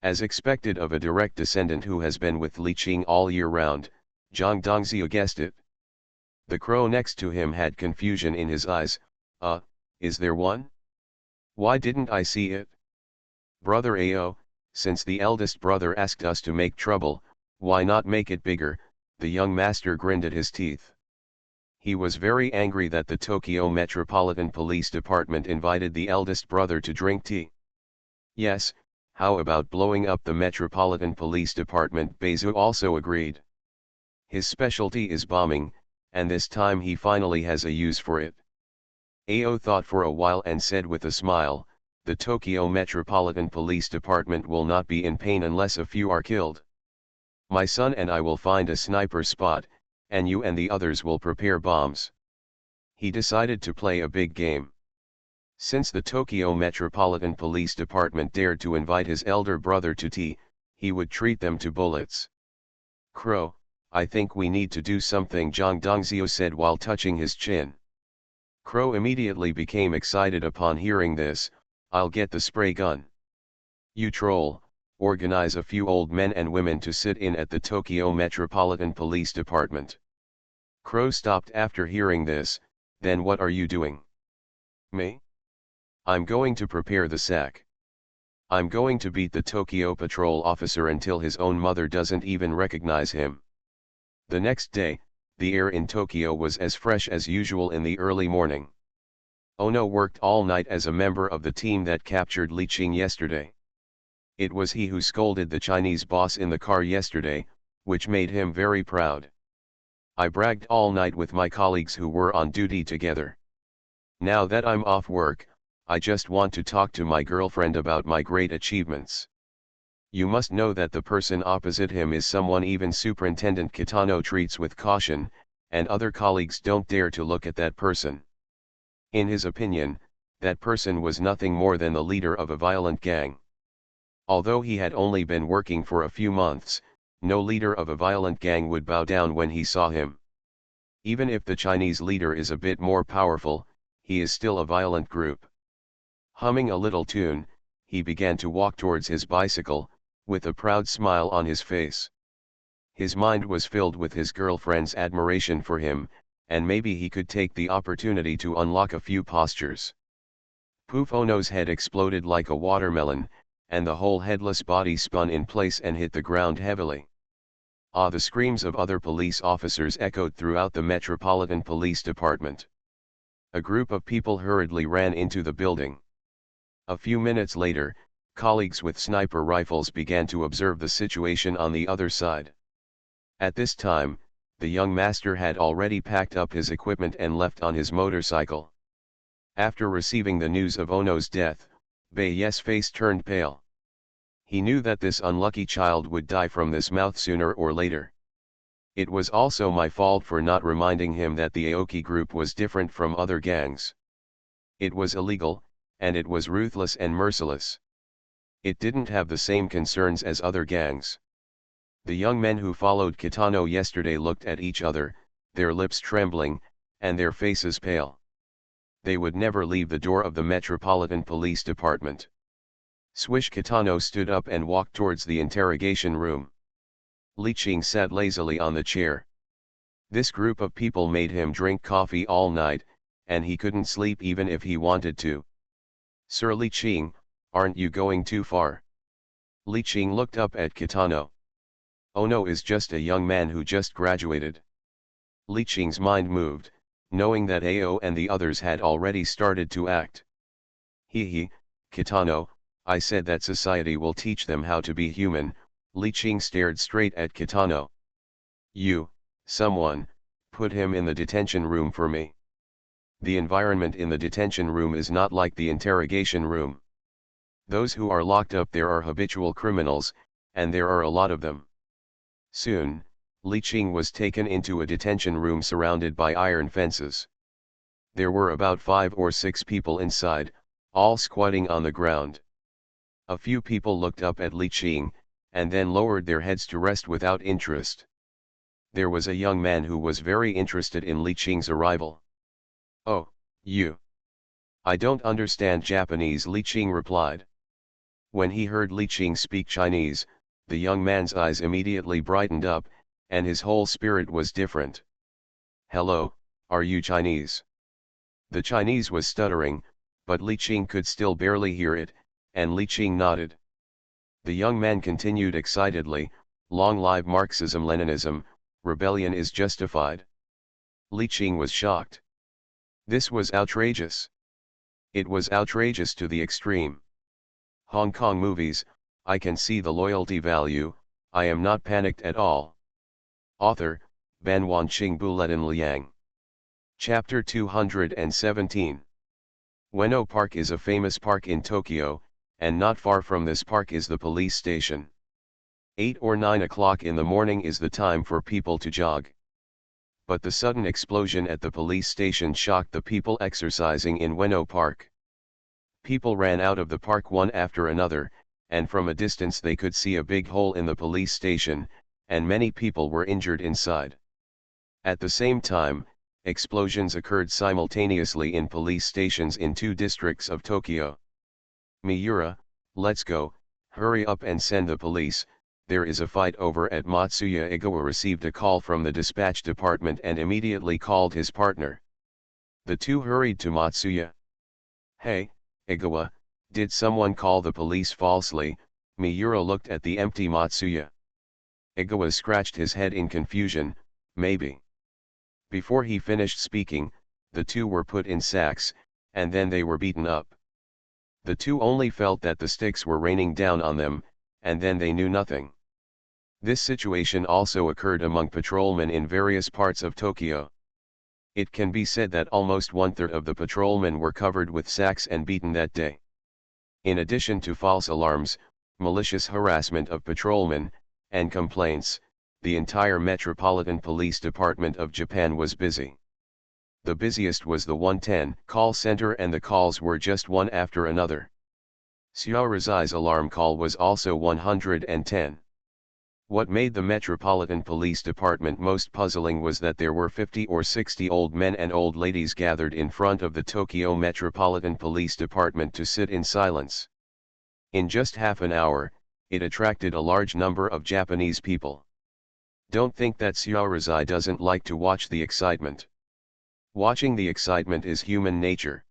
As expected of a direct descendant who has been with Li Qing all year round, Zhang Dongzhou guessed it. The crow next to him had confusion in his eyes, is there one? Why didn't I see it? Brother Ao, since the eldest brother asked us to make trouble, why not make it bigger? The young master grinned at his teeth. He was very angry that the Tokyo Metropolitan Police Department invited the eldest brother to drink tea. Yes, how about blowing up the Metropolitan Police Department? Beizu also agreed. His specialty is bombing, and this time he finally has a use for it. Ao thought for a while and said with a smile, the Tokyo Metropolitan Police Department will not be in pain unless a few are killed. My son and I will find a sniper spot, and you and the others will prepare bombs. He decided to play a big game. Since the Tokyo Metropolitan Police Department dared to invite his elder brother to tea, he would treat them to bullets. Crow, I think we need to do something, Zhang Dongzio said while touching his chin. Crow immediately became excited upon hearing this. I'll get the spray gun. You troll, organize a few old men and women to sit in at the Tokyo Metropolitan Police Department. Crow stopped after hearing this. Then what are you doing? Me? I'm going to prepare the sack. I'm going to beat the Tokyo patrol officer until his own mother doesn't even recognize him. The next day, the air in Tokyo was as fresh as usual in the early morning. Ono worked all night as a member of the team that captured Li Qing yesterday. It was he who scolded the Chinese boss in the car yesterday, which made him very proud. I bragged all night with my colleagues who were on duty together. Now that I'm off work, I just want to talk to my girlfriend about my great achievements. You must know that the person opposite him is someone even Superintendent Kitano treats with caution, and other colleagues don't dare to look at that person. In his opinion, that person was nothing more than the leader of a violent gang. Although he had only been working for a few months, no leader of a violent gang would bow down when he saw him. Even if the Chinese leader is a bit more powerful, he is still a violent group. Humming a little tune, he began to walk towards his bicycle, with a proud smile on his face. His mind was filled with his girlfriend's admiration for him, and maybe he could take the opportunity to unlock a few postures. Poof! Ono's head exploded like a watermelon, and the whole headless body spun in place and hit the ground heavily. Ah! The screams of other police officers echoed throughout the Metropolitan Police Department. A group of people hurriedly ran into the building. A few minutes later, colleagues with sniper rifles began to observe the situation on the other side. At this time, the young master had already packed up his equipment and left on his motorcycle. After receiving the news of Ono's death, Bei's face turned pale. He knew that this unlucky child would die from this mouth sooner or later. It was also my fault for not reminding him that the Aoki group was different from other gangs. It was illegal, and it was ruthless and merciless. It didn't have the same concerns as other gangs. The young men who followed Kitano yesterday looked at each other, their lips trembling, and their faces pale. They would never leave the door of the Metropolitan Police Department. Swish! Kitano stood up and walked towards the interrogation room. Li Qing sat lazily on the chair. This group of people made him drink coffee all night, and he couldn't sleep even if he wanted to. Sir Li Qing, aren't you going too far? Li Qing looked up at Kitano. Ono is just a young man who just graduated. Li Qing's mind moved, knowing that Ao and the others had already started to act. He, Kitano, I said that society will teach them how to be human. Li Qing stared straight at Kitano. You, someone, put him in the detention room for me. The environment in the detention room is not like the interrogation room. Those who are locked up there are habitual criminals, and there are a lot of them. Soon, Li Qing was taken into a detention room surrounded by iron fences. There were about 5 or 6 people inside, all squatting on the ground. A few people looked up at Li Qing, and then lowered their heads to rest without interest. There was a young man who was very interested in Li Qing's arrival. Oh, you. I don't understand Japanese, Li Qing replied. When he heard Li Qing speak Chinese, the young man's eyes immediately brightened up, and his whole spirit was different. Hello, are you Chinese? The Chinese was stuttering, but Li Qing could still barely hear it, and Li Qing nodded. The young man continued excitedly, long live Marxism-Leninism, rebellion is justified. Li Qing was shocked. This was outrageous. It was outrageous to the extreme. Hong Kong movies, I can see the loyalty value, I am not panicked at all. Author, Banwan Qing Buletin Liang. Chapter 217. Ueno Park is a famous park in Tokyo, and not far from this park is the police station. 8 or 9 o'clock in the morning is the time for people to jog. But the sudden explosion at the police station shocked the people exercising in Ueno Park. People ran out of the park one after another, and from a distance they could see a big hole in the police station, and many people were injured inside. At the same time, explosions occurred simultaneously in police stations in 2 districts of Tokyo. Miura, let's go, hurry up and send the police, there is a fight over at Matsuya. Igawa received a call from the dispatch department and immediately called his partner. The two hurried to Matsuya. Hey, Igawa, did someone call the police falsely? Miura looked at the empty Matsuya. Igawa scratched his head in confusion, maybe. Before he finished speaking, the two were put in sacks, and then they were beaten up. The two only felt that the sticks were raining down on them, and then they knew nothing. This situation also occurred among patrolmen in various parts of Tokyo. It can be said that almost 1/3 of the patrolmen were covered with sacks and beaten that day. In addition to false alarms, malicious harassment of patrolmen, and complaints, the entire Metropolitan Police Department of Japan was busy. The busiest was the 110 call center, and the calls were just one after another. Suarezai's alarm call was also 110. What made the Metropolitan Police Department most puzzling was that there were 50 or 60 old men and old ladies gathered in front of the Tokyo Metropolitan Police Department to sit in silence. In just half an hour, it attracted a large number of Japanese people. Don't think that Suarezai doesn't like to watch the excitement. Watching the excitement is human nature.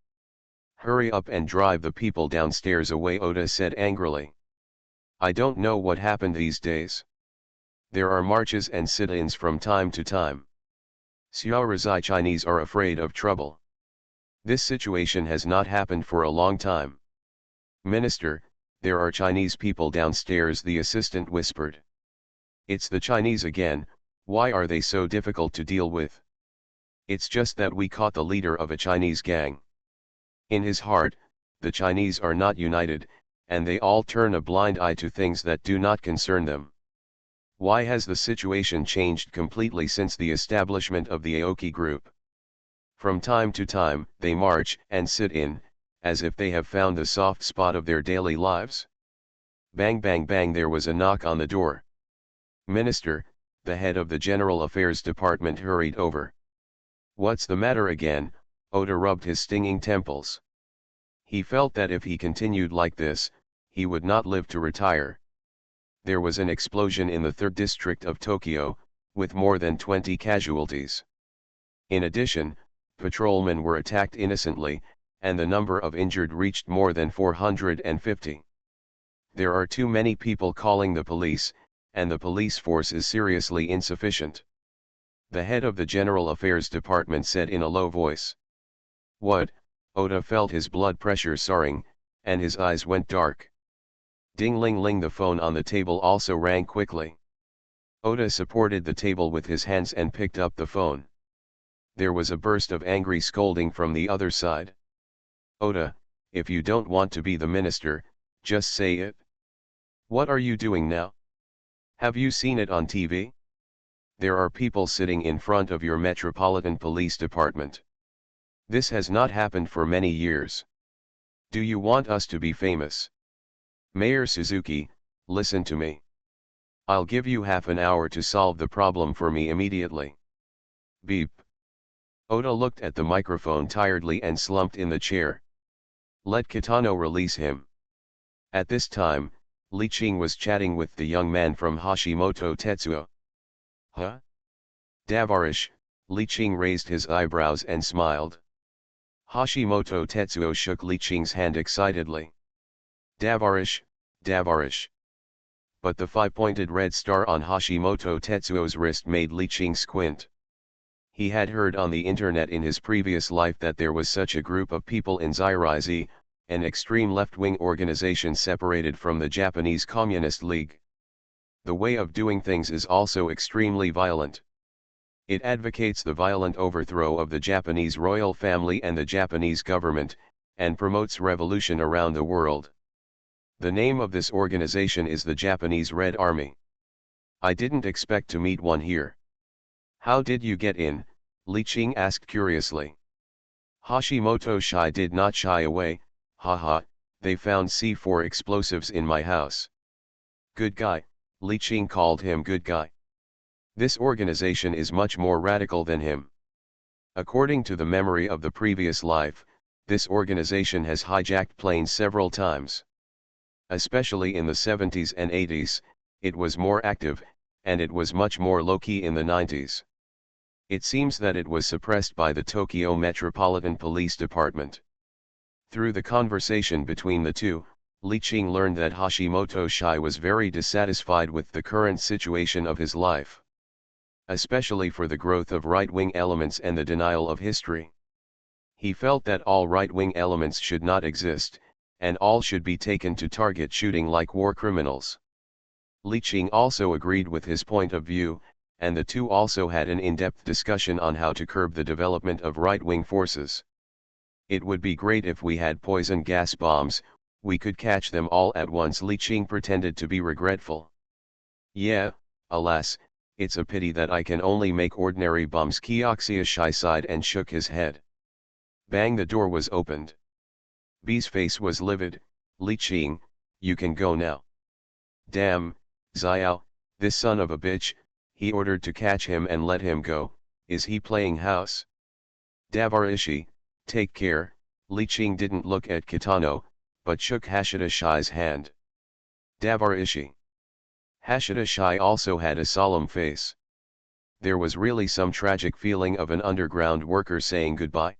Hurry up and drive the people downstairs away, Oda said angrily. I don't know what happened these days. There are marches and sit-ins from time to time. Suarezai Chinese are afraid of trouble. This situation has not happened for a long time. Minister, there are Chinese people downstairs, the assistant whispered. It's the Chinese again, why are they so difficult to deal with? It's just that we caught the leader of a Chinese gang. In his heart, the Chinese are not united, and they all turn a blind eye to things that do not concern them. Why has the situation changed completely since the establishment of the Aoki Group? From time to time, they march and sit in, as if they have found the soft spot of their daily lives. Bang bang bang, there was a knock on the door. Minister, the head of the General Affairs Department hurried over. What's the matter again? Oda rubbed his stinging temples. He felt that if he continued like this, he would not live to retire. There was an explosion in the 3rd district of Tokyo, with more than 20 casualties. In addition, patrolmen were attacked innocently, and the number of injured reached more than 450. There are too many people calling the police, and the police force is seriously insufficient. The head of the General Affairs Department said in a low voice. What? Oda felt his blood pressure soaring, and his eyes went dark. Ding-ling-ling, the phone on the table also rang quickly. Oda supported the table with his hands and picked up the phone. There was a burst of angry scolding from the other side. Oda, if you don't want to be the minister, just say it. What are you doing now? Have you seen it on TV? There are people sitting in front of your Metropolitan Police Department. This has not happened for many years. Do you want us to be famous? Mayor Suzuki, listen to me. I'll give you half an hour to solve the problem for me immediately. Beep. Oda looked at the microphone tiredly and slumped in the chair. Let Kitano release him. At this time, Li Qing was chatting with the young man from Hashimoto Tetsuo. Huh? Davarish, Li Qing raised his eyebrows and smiled. Hashimoto Tetsuo shook Li Qing's hand excitedly. Davarish, Davarish. But the 5-pointed red star on Hashimoto Tetsuo's wrist made Li Qing squint. He had heard on the internet in his previous life that there was such a group of people in Zairizi, an extreme left-wing organization separated from the Japanese Communist League. The way of doing things is also extremely violent. It advocates the violent overthrow of the Japanese royal family and the Japanese government, and promotes revolution around the world. The name of this organization is the Japanese Red Army. I didn't expect to meet one here. How did you get in? Li Qing asked curiously. Hashimoto Shai did not shy away. Haha, they found C4 explosives in my house. Good guy, Li Qing called him good guy. This organization is much more radical than him. According to the memory of the previous life, this organization has hijacked planes several times. Especially in the 70s and 80s, it was more active, and it was much more low-key in the 90s. It seems that it was suppressed by the Tokyo Metropolitan Police Department. Through the conversation between the two, Li Qing learned that Hashimoto Shai was very dissatisfied with the current situation of his life. Especially for the growth of right-wing elements and the denial of history. He felt that all right-wing elements should not exist, and all should be taken to target shooting like war criminals. Li Qing also agreed with his point of view, and the two also had an in-depth discussion on how to curb the development of right-wing forces. It would be great if we had poison gas bombs, we could catch them all at once. Li Qing pretended to be regretful. Yeah, alas, it's a pity that I can only make ordinary bombs. Kioxia Shai sighed and shook his head. Bang, the door was opened. B's face was livid. Li Qing, you can go now. Damn, Xiao, this son of a bitch, he ordered to catch him and let him go. Is he playing house? Davarishi, take care. Li Qing didn't look at Kitano, but shook Hashida Shai's hand. Davarishi. Hashida Shai also had a solemn face. There was really some tragic feeling of an underground worker saying goodbye.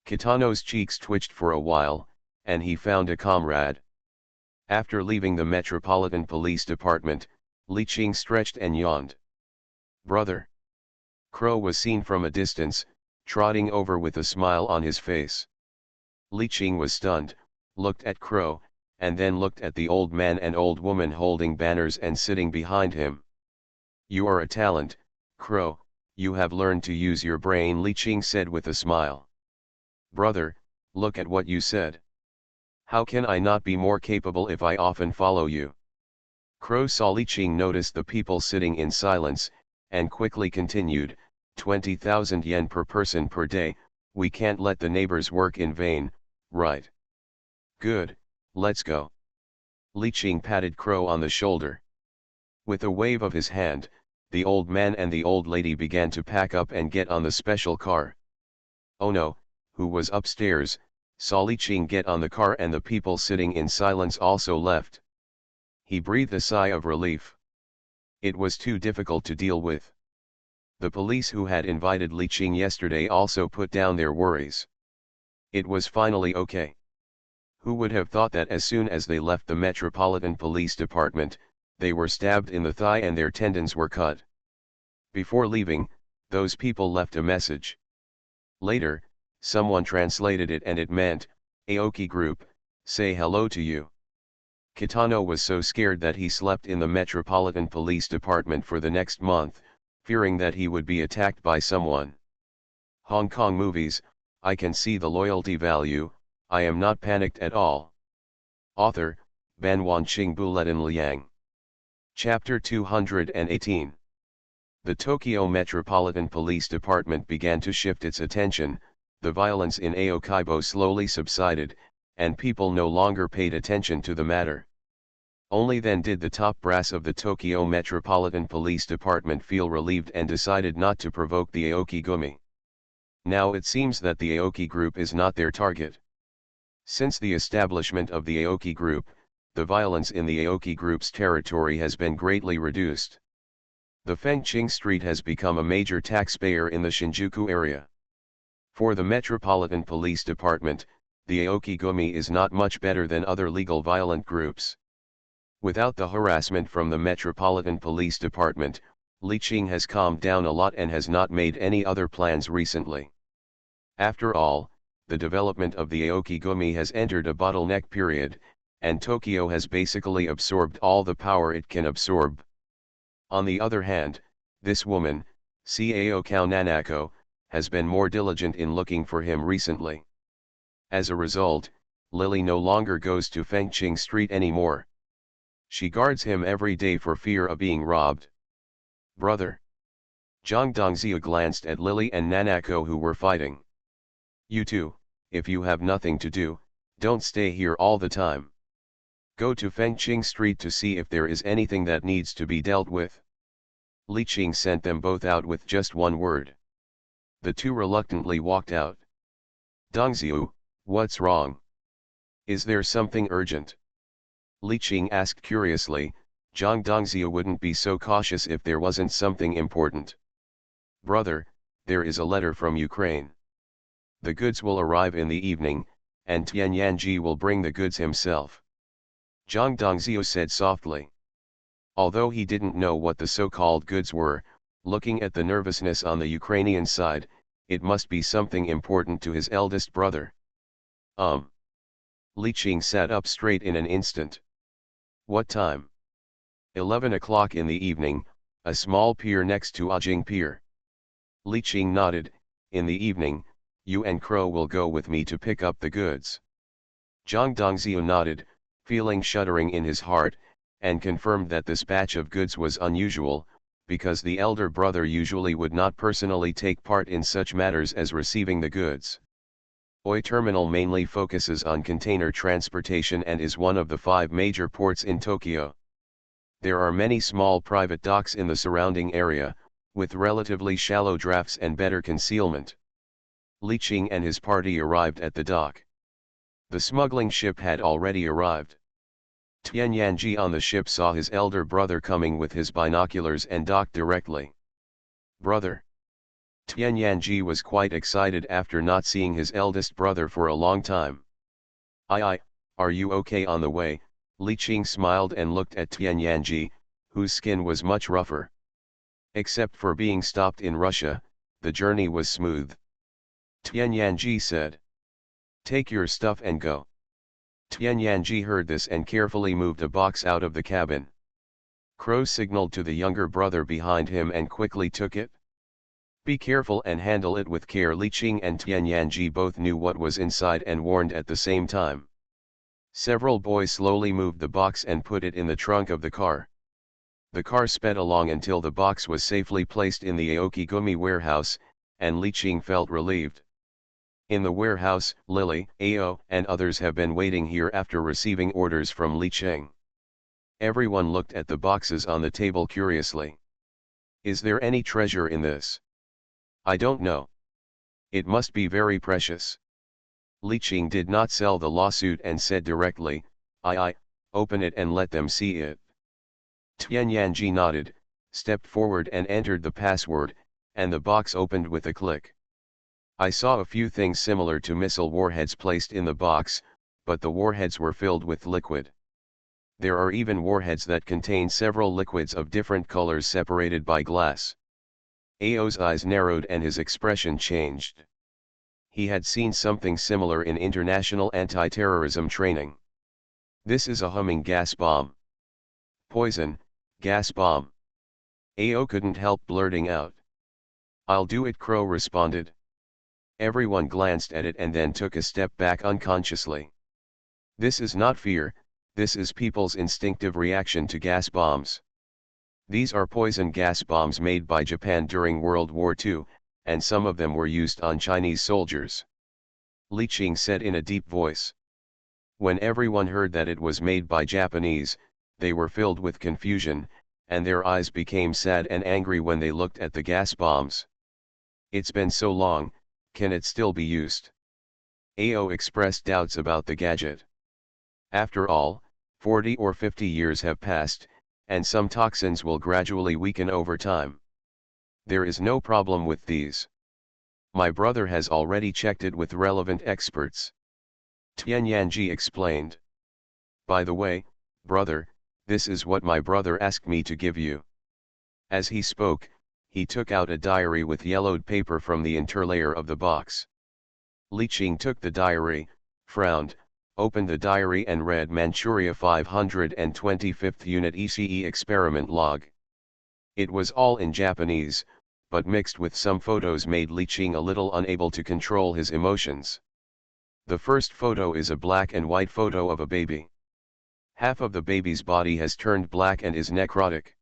Kitano's cheeks twitched for a while, and he found a comrade. After leaving the Metropolitan Police Department, Li Qing stretched and yawned. Brother. Crow was seen from a distance, trotting over with a smile on his face. Li Qing was stunned, looked at Crow, and then looked at the old man and old woman holding banners and sitting behind him. You are a talent, Crow, you have learned to use your brain, Li Qing said with a smile. Brother, look at what you said. How can I not be more capable if I often follow you? Crow saw Li Qing notice the people sitting in silence, and quickly continued, 20,000 yen per person per day, we can't let the neighbors work in vain, right? Good, let's go. Li Qing patted Crow on the shoulder. With a wave of his hand, the old man and the old lady began to pack up and get on the special car. Oh no, who was upstairs, saw Li Qing get on the car and the people sitting in silence also left. He breathed a sigh of relief. It was too difficult to deal with. The police who had invited Li Qing yesterday also put down their worries. It was finally okay. Who would have thought that as soon as they left the Metropolitan Police Department, they were stabbed in the thigh and their tendons were cut. Before leaving, those people left a message. Later, someone translated it and it meant, Aoki Group, say hello to you. Kitano was so scared that he slept in the Metropolitan Police Department for the next month, fearing that he would be attacked by someone. Hong Kong movies, I can see the loyalty value, I am not panicked at all. Author, Ban Wanqing Buletin Liang. Chapter 218. The Tokyo Metropolitan Police Department began to shift its attention, the violence in Aokaibo slowly subsided, and people no longer paid attention to the matter. Only then did the top brass of the Tokyo Metropolitan Police Department feel relieved and decided not to provoke the Aoki Gumi. Now it seems that the Aoki Group is not their target. Since the establishment of the Aoki Group, the violence in the Aoki Group's territory has been greatly reduced. The Fengqing Street has become a major taxpayer in the Shinjuku area. For the Metropolitan Police Department, the Aoki Gumi is not much better than other legal violent groups. Without the harassment from the Metropolitan Police Department, Li Qing has calmed down a lot and has not made any other plans recently. After all, the development of the Aoki Gumi has entered a bottleneck period, and Tokyo has basically absorbed all the power it can absorb. On the other hand, this woman, Cao Nanako, has been more diligent in looking for him recently. As a result, Lily no longer goes to Fengqing Street anymore. She guards him every day for fear of being robbed. Brother. Zhang Dongzhi glanced at Lily and Nanako who were fighting. You two, if you have nothing to do, don't stay here all the time. Go to Fengqing Street to see if there is anything that needs to be dealt with. Li Qing sent them both out with just one word. The two reluctantly walked out. Dongzhi, what's wrong? Is there something urgent? Li Qing asked curiously. Zhang Dongzhi wouldn't be so cautious if there wasn't something important. Brother, there is a letter from Ukraine. The goods will arrive in the evening, and Tian Yanji will bring the goods himself. Zhang Dongzhi said softly. Although he didn't know what the so-called goods were, looking at the nervousness on the Ukrainian side, it must be something important to his eldest brother. Li Qing sat up straight in an instant. What time? 11 o'clock in the evening, a small pier next to Ajing Pier. Li Qing nodded. In the evening, you and Crow will go with me to pick up the goods. Zhang Dongzhi nodded, feeling shuddering in his heart, and confirmed that this batch of goods was unusual, because the elder brother usually would not personally take part in such matters as receiving the goods. Oi Terminal mainly focuses on container transportation and is one of the 5 major ports in Tokyo. There are many small private docks in the surrounding area, with relatively shallow drafts and better concealment. Li Qing and his party arrived at the dock. The smuggling ship had already arrived. Tian Yanji on the ship saw his elder brother coming with his binoculars and docked directly. Brother. Tian Yanji was quite excited after not seeing his eldest brother for a long time. Are you okay on the way? Li Qing smiled and looked at Tian Yanji, whose skin was much rougher. Except for being stopped in Russia, the journey was smooth. Tian Yanji said. Take your stuff and go. Tian Yanji heard this and carefully moved a box out of the cabin. Crow signaled to the younger brother behind him and quickly took it. Be careful and handle it with care. Li Qing and Tian Yanji both knew what was inside and warned at the same time. Several boys slowly moved the box and put it in the trunk of the car. The car sped along until the box was safely placed in the Aoki Gumi warehouse, and Li Qing felt relieved. In the warehouse, Lily, Ao, and others have been waiting here after receiving orders from Li Qing. Everyone looked at the boxes on the table curiously. Is there any treasure in this? I don't know. It must be very precious. Li Qing did not sell the lawsuit and said directly, open it and let them see it. Tian Yanji nodded, stepped forward and entered the password, and the box opened with a click. I saw a few things similar to missile warheads placed in the box, but the warheads were filled with liquid. There are even warheads that contain several liquids of different colors separated by glass. Ao's eyes narrowed and his expression changed. He had seen something similar in international anti-terrorism training. This is a humming gas bomb. Poison, gas bomb. Ao couldn't help blurting out. I'll do it, Crow responded. Everyone glanced at it and then took a step back unconsciously. This is not fear, this is people's instinctive reaction to gas bombs. These are poison gas bombs made by Japan during World War II, and some of them were used on Chinese soldiers. Li Qing said in a deep voice. When everyone heard that it was made by Japanese, they were filled with confusion, and their eyes became sad and angry when they looked at the gas bombs. It's been so long, can it still be used? Ao expressed doubts about the gadget. After all, 40 or 50 years have passed, and some toxins will gradually weaken over time. There is no problem with these. My brother has already checked it with relevant experts. Tian Yanji explained. By the way, brother, this is what my brother asked me to give you. As he spoke, he took out a diary with yellowed paper from the interlayer of the box. Li Qing took the diary, frowned, opened the diary and read Manchuria 525th Unit ECE Experiment Log. It was all in Japanese, but mixed with some photos made Li Qing a little unable to control his emotions. The first photo is a black and white photo of a baby. Half of the baby's body has turned black and is necrotic.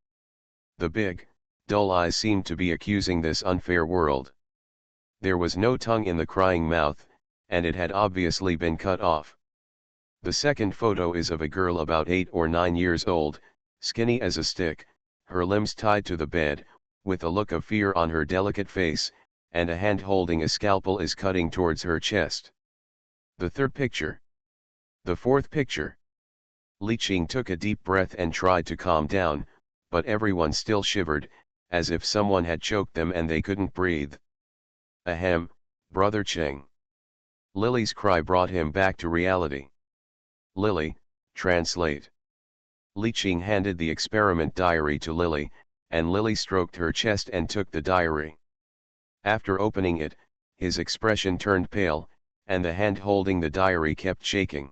The big, dull eyes seem to be accusing this unfair world. There was no tongue in the crying mouth, and it had obviously been cut off. The second photo is of a girl about 8 or 9 years old, skinny as a stick, her limbs tied to the bed, with a look of fear on her delicate face, and a hand holding a scalpel is cutting towards her chest. The third picture. The fourth picture. Li Qing took a deep breath and tried to calm down, but everyone still shivered, as if someone had choked them and they couldn't breathe. Ahem, Brother Qing. Lily's cry brought him back to reality. Lily, translate. Li Qing handed the experiment diary to Lily, and Lily stroked her chest and took the diary. After opening it, his expression turned pale, and the hand holding the diary kept shaking.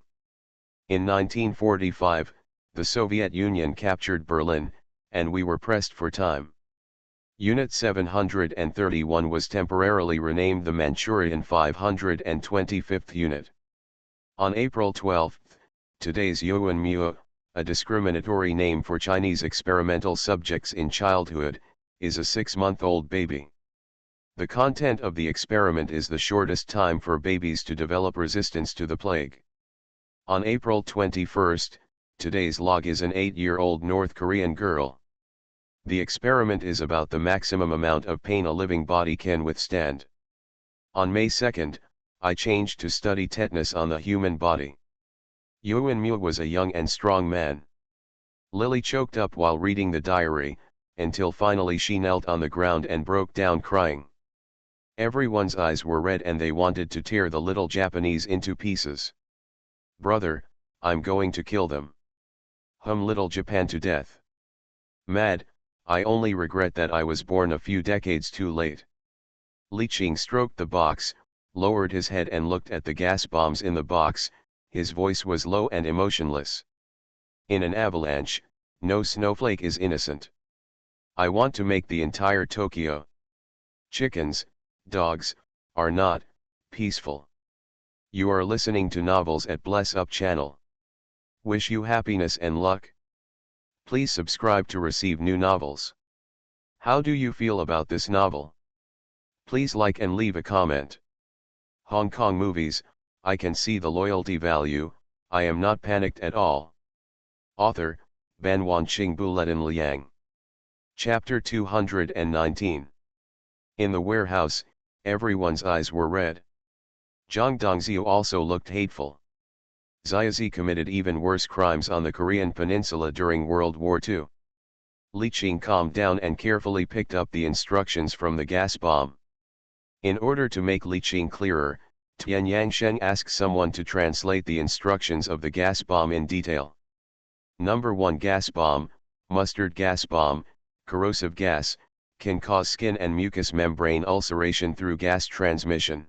In 1945, the Soviet Union captured Berlin, and we were pressed for time. Unit 731 was temporarily renamed the Manchurian 525th Unit. On April 12, today's Yuanmu, a discriminatory name for Chinese experimental subjects in childhood, is a 6-month-old baby. The content of the experiment is the shortest time for babies to develop resistance to the plague. On April 21, today's log is an 8-year-old North Korean girl. The experiment is about the maximum amount of pain a living body can withstand. On May 2, I changed to study tetanus on the human body. Yuanmu was a young and strong man. Lily choked up while reading the diary, until finally she knelt on the ground and broke down crying. Everyone's eyes were red and they wanted to tear the little Japanese into pieces. Brother, I'm going to kill them. Little Japan to death. Mad, I only regret that I was born a few decades too late. Li Qing stroked the box, lowered his head and looked at the gas bombs in the box, his voice was low and emotionless. In an avalanche, no snowflake is innocent. I want to make the entire Tokyo. Chickens, dogs, are not peaceful. You are listening to Novels at Bless Up channel. Wish you happiness and luck. Please subscribe to receive new novels. How do you feel about this novel? Please like and leave a comment. Hong Kong movies, I can see the loyalty value, I am not panicked at all. Author, Ban Wanqing Buletin Liang. Chapter 219. In the warehouse, everyone's eyes were red. Zhang Dongzhou also looked hateful. Xiaozi committed even worse crimes on the Korean peninsula during World War II. Li Qing calmed down and carefully picked up the instructions from the gas bomb. In order to make Li Qing clearer, Tian Yangsheng asked someone to translate the instructions of the gas bomb in detail. Number 1 gas bomb, mustard gas bomb, corrosive gas, can cause skin and mucous membrane ulceration through gas transmission.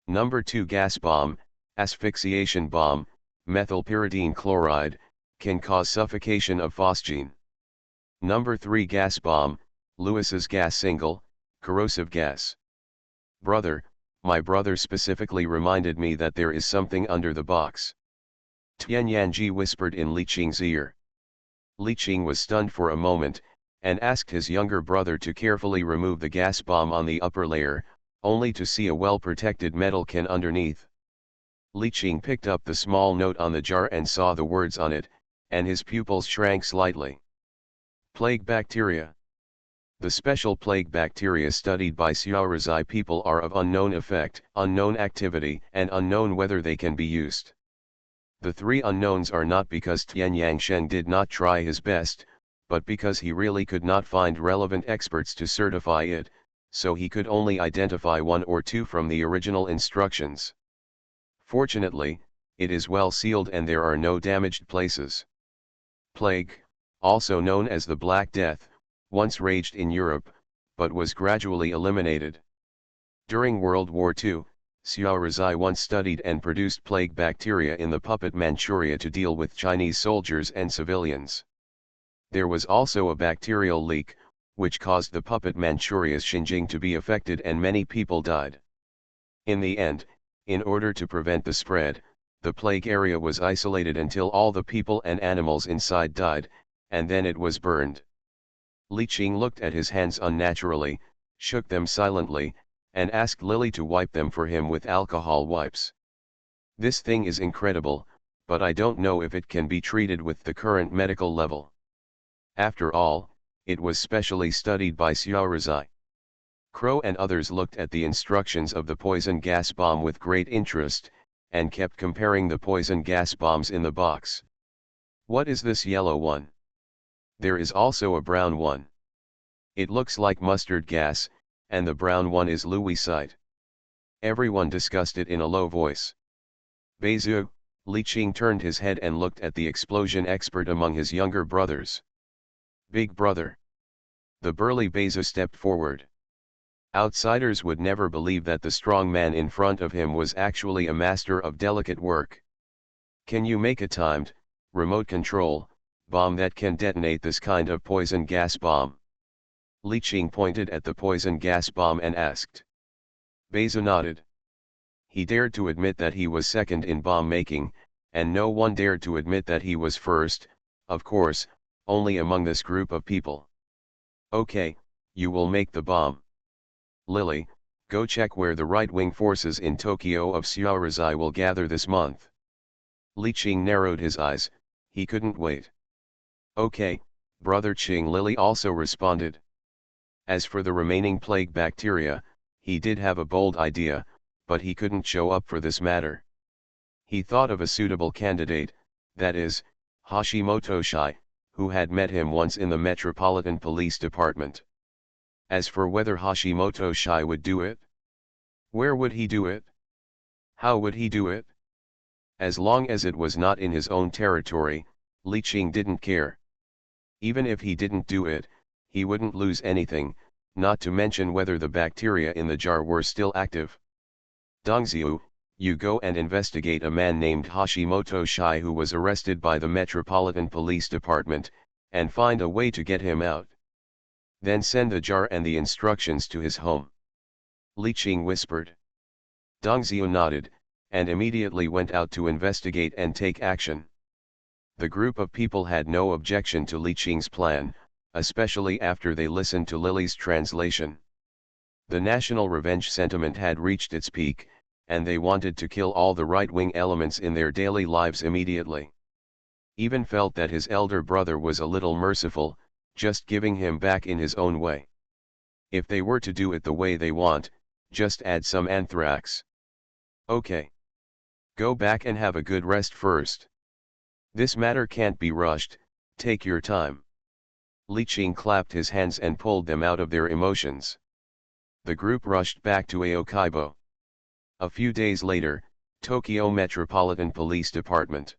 Number 2 gas bomb, asphyxiation bomb, methylpyridine chloride, can cause suffocation of phosgene. Number 3 gas bomb, Lewis's gas single, corrosive gas. Brother, my brother specifically reminded me that there is something under the box. Tian Yanji whispered in Li Qing's ear. Li Qing was stunned for a moment, and asked his younger brother to carefully remove the gas bomb on the upper layer, only to see a well-protected metal can underneath. Li Qing picked up the small note on the jar and saw the words on it, and his pupils shrank slightly. Plague bacteria. The special plague bacteria studied by Xiaorizai people are of unknown effect, unknown activity, and unknown whether they can be used. The three unknowns are not because Tian Yangsheng did not try his best, but because he really could not find relevant experts to certify it, so he could only identify 1 or 2 from the original instructions. Fortunately, it is well sealed and there are no damaged places. Plague, also known as the Black Death, once raged in Europe, but was gradually eliminated. During World War II, Xiaorizai once studied and produced plague bacteria in the puppet Manchuria to deal with Chinese soldiers and civilians. There was also a bacterial leak, which caused the puppet Manchuria's Xinjiang to be affected and many people died. In the end, In order to prevent the spread, the plague area was isolated until all the people and animals inside died, and then it was burned. Li Qing looked at his hands unnaturally, shook them silently, and asked Lily to wipe them for him with alcohol wipes. This thing is incredible, but I don't know if it can be treated with the current medical level. After all, it was specially studied by Xiaorizai. Crow and others looked at the instructions of the poison gas bomb with great interest, and kept comparing the poison gas bombs in the box. What is this yellow one? There is also a brown one. It looks like mustard gas, and the brown one is Louisite. Everyone discussed it in a low voice. Beizu, Li Qing turned his head and looked at the explosion expert among his younger brothers. Big brother. The burly Beizu stepped forward. Outsiders would never believe that the strong man in front of him was actually a master of delicate work. Can you make a timed, remote control, bomb that can detonate this kind of poison gas bomb? Li Qing pointed at the poison gas bomb and asked. Beizu nodded. He dared to admit that he was second in bomb making, and no one dared to admit that he was first, of course, only among this group of people. Okay, you will make the bomb. Lily, go check where the right-wing forces in Tokyo of Xiaorizai will gather this month. Li Qing narrowed his eyes, he couldn't wait. Okay, brother Qing, Lily also responded. As for the remaining plague bacteria, he did have a bold idea, but he couldn't show up for this matter. He thought of a suitable candidate, that is, Hashimoto Shai, who had met him once in the Metropolitan Police Department. As for whether Hashimoto Shai would do it? Where would he do it? How would he do it? As long as it was not in his own territory, Li Qing didn't care. Even if he didn't do it, he wouldn't lose anything, not to mention whether the bacteria in the jar were still active. Dongxiu, you go and investigate a man named Hashimoto Shai who was arrested by the Metropolitan Police Department, and find a way to get him out. Then send the jar and the instructions to his home. Li Qing whispered. Dongxiu nodded, and immediately went out to investigate and take action. The group of people had no objection to Li Qing's plan, especially after they listened to Lily's translation. The national revenge sentiment had reached its peak, and they wanted to kill all the right-wing elements in their daily lives immediately. Even felt that his elder brother was a little merciful, just giving him back in his own way. If they were to do it the way they want, just add some anthrax. Okay. Go back and have a good rest first. This matter can't be rushed, take your time. Li Qing clapped his hands and pulled them out of their emotions. The group rushed back to Aokaibo. A few days later, Tokyo Metropolitan Police Department.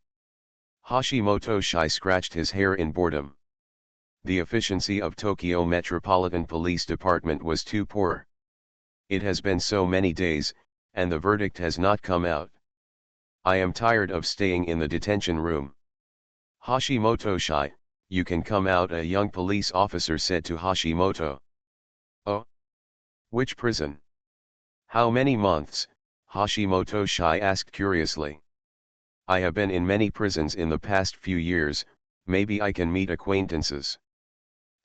Hashimoto Shai scratched his hair in boredom. The efficiency of Tokyo Metropolitan Police Department was too poor. It has been so many days, and the verdict has not come out. I am tired of staying in the detention room. Hashimoto Shai, you can come out, a young police officer said to Hashimoto. Oh? Which prison? How many months? Hashimoto Shai asked curiously. I have been in many prisons in the past few years, maybe I can meet acquaintances.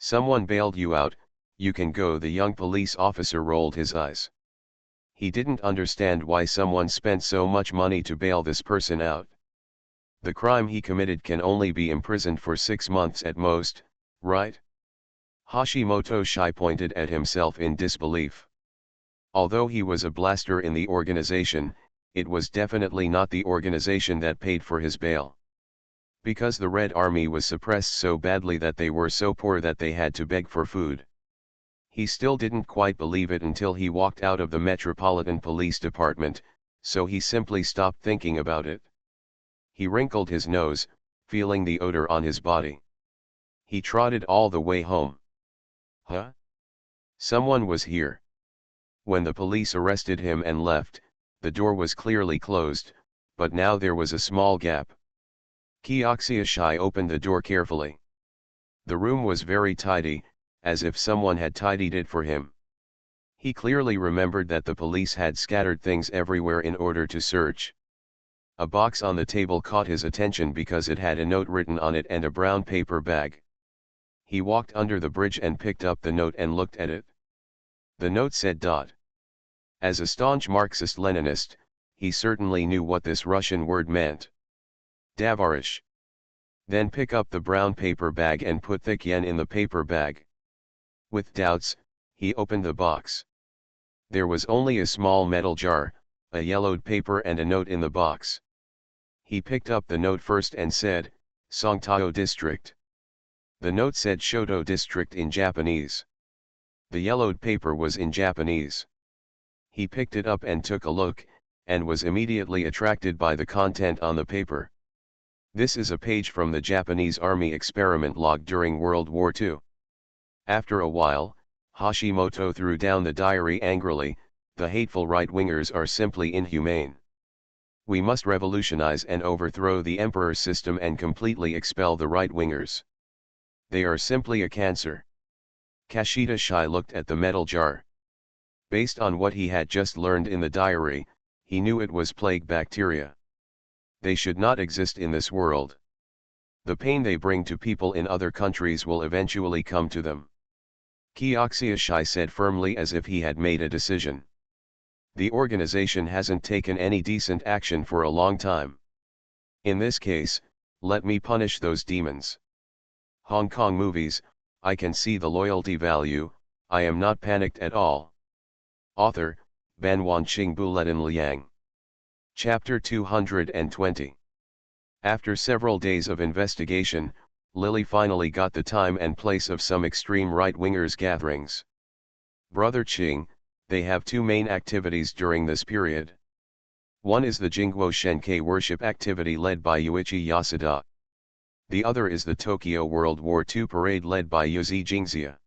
Someone bailed you out, you can go, the young police officer rolled his eyes. He didn't understand why someone spent so much money to bail this person out. The crime he committed can only be imprisoned for 6 months at most, right? Hashimoto Shai pointed at himself in disbelief. Although he was a blaster in the organization, it was definitely not the organization that paid for his bail. Because the Red Army was suppressed so badly that they were so poor that they had to beg for food. He still didn't quite believe it until he walked out of the Metropolitan Police Department, so he simply stopped thinking about it. He wrinkled his nose, feeling the odor on his body. He trotted all the way home. Huh? Someone was here. When the police arrested him and left, the door was clearly closed, but now there was a small gap. Kioxia Shai opened the door carefully. The room was very tidy, as if someone had tidied it for him. He clearly remembered that the police had scattered things everywhere in order to search. A box on the table caught his attention because it had a note written on it and a brown paper bag. He walked under the bridge and picked up the note and looked at it. The note said. As a staunch Marxist-Leninist, he certainly knew what this Russian word meant. Davarish. Then pick up the brown paper bag and put thick yen in the paper bag. With doubts, he opened the box. There was only a small metal jar, a yellowed paper and a note in the box. He picked up the note first and said, Songtao District. The note said Shoto District in Japanese. The yellowed paper was in Japanese. He picked it up and took a look, and was immediately attracted by the content on the paper. This is a page from the Japanese Army experiment log during World War II. After a while, Hashimoto threw down the diary angrily. The hateful right-wingers are simply inhumane. We must revolutionize and overthrow the emperor system and completely expel the right-wingers. They are simply a cancer. Kashida Shai looked at the metal jar. Based on what he had just learned in the diary, he knew it was plague bacteria. They should not exist in this world. The pain they bring to people in other countries will eventually come to them. Kyoxia Shai said firmly, as if he had made a decision. The organization hasn't taken any decent action for a long time. In this case, let me punish those demons. Hong Kong movies, I can see the loyalty value, I am not panicked at all. Author, Ban Wanqing Buletin Liang. Chapter 220. After several days of investigation, Lily finally got the time and place of some extreme right-wingers' gatherings. Brother Qing, they have two main activities during this period. One is the Jingguo Shenkei worship activity led by Yuichi Yasuda. The other is the Tokyo World War II parade led by Yuzi Jingxia.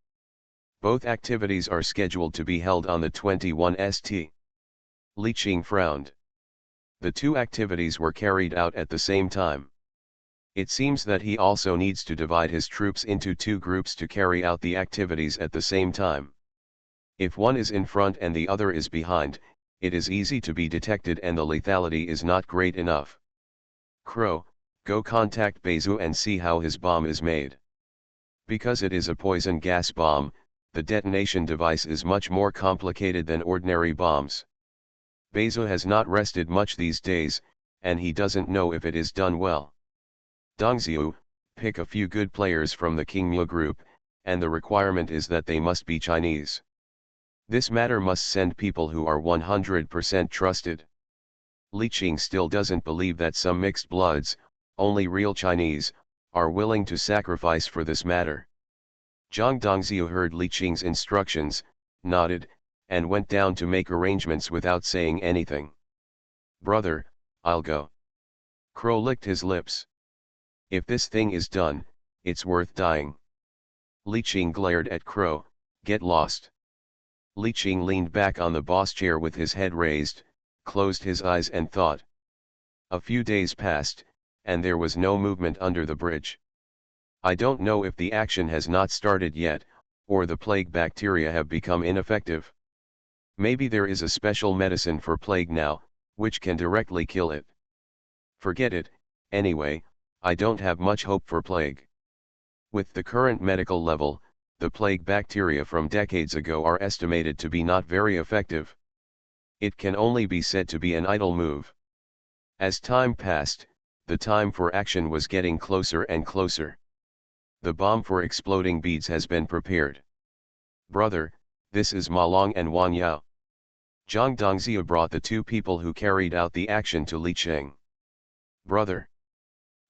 Both activities are scheduled to be held on the 21 St. Li Qing frowned. The two activities were carried out at the same time. It seems that he also needs to divide his troops into two groups to carry out the activities at the same time. If one is in front and the other is behind, it is easy to be detected and the lethality is not great enough. Crow, go contact Bezu and see how his bomb is made. Because it is a poison gas bomb, the detonation device is much more complicated than ordinary bombs. Bezu has not rested much these days, and he doesn't know if it is done well. Dongxiu, pick a few good players from the Qingmu group, and the requirement is that they must be Chinese. This matter must send people who are 100% trusted. Li Qing still doesn't believe that some mixed bloods, only real Chinese, are willing to sacrifice for this matter. Zhang Dongxiu heard Li Qing's instructions, nodded, and went down to make arrangements without saying anything. Brother, I'll go. Crow licked his lips. If this thing is done, it's worth dying. Li Qing glared at Crow, get lost. Li Qing leaned back on the boss chair with his head raised, closed his eyes and thought. A few days passed, and there was no movement under the bridge. I don't know if the action has not started yet, or the plague bacteria have become ineffective. Maybe there is a special medicine for plague now, which can directly kill it. Forget it, anyway, I don't have much hope for plague. With the current medical level, the plague bacteria from decades ago are estimated to be not very effective. It can only be said to be an idle move. As time passed, the time for action was getting closer and closer. The bomb for exploding beads has been prepared. Brother, this is Ma Long and Wang Yao. Zhang Dongxiu brought the two people who carried out the action to Li Qing. Brother.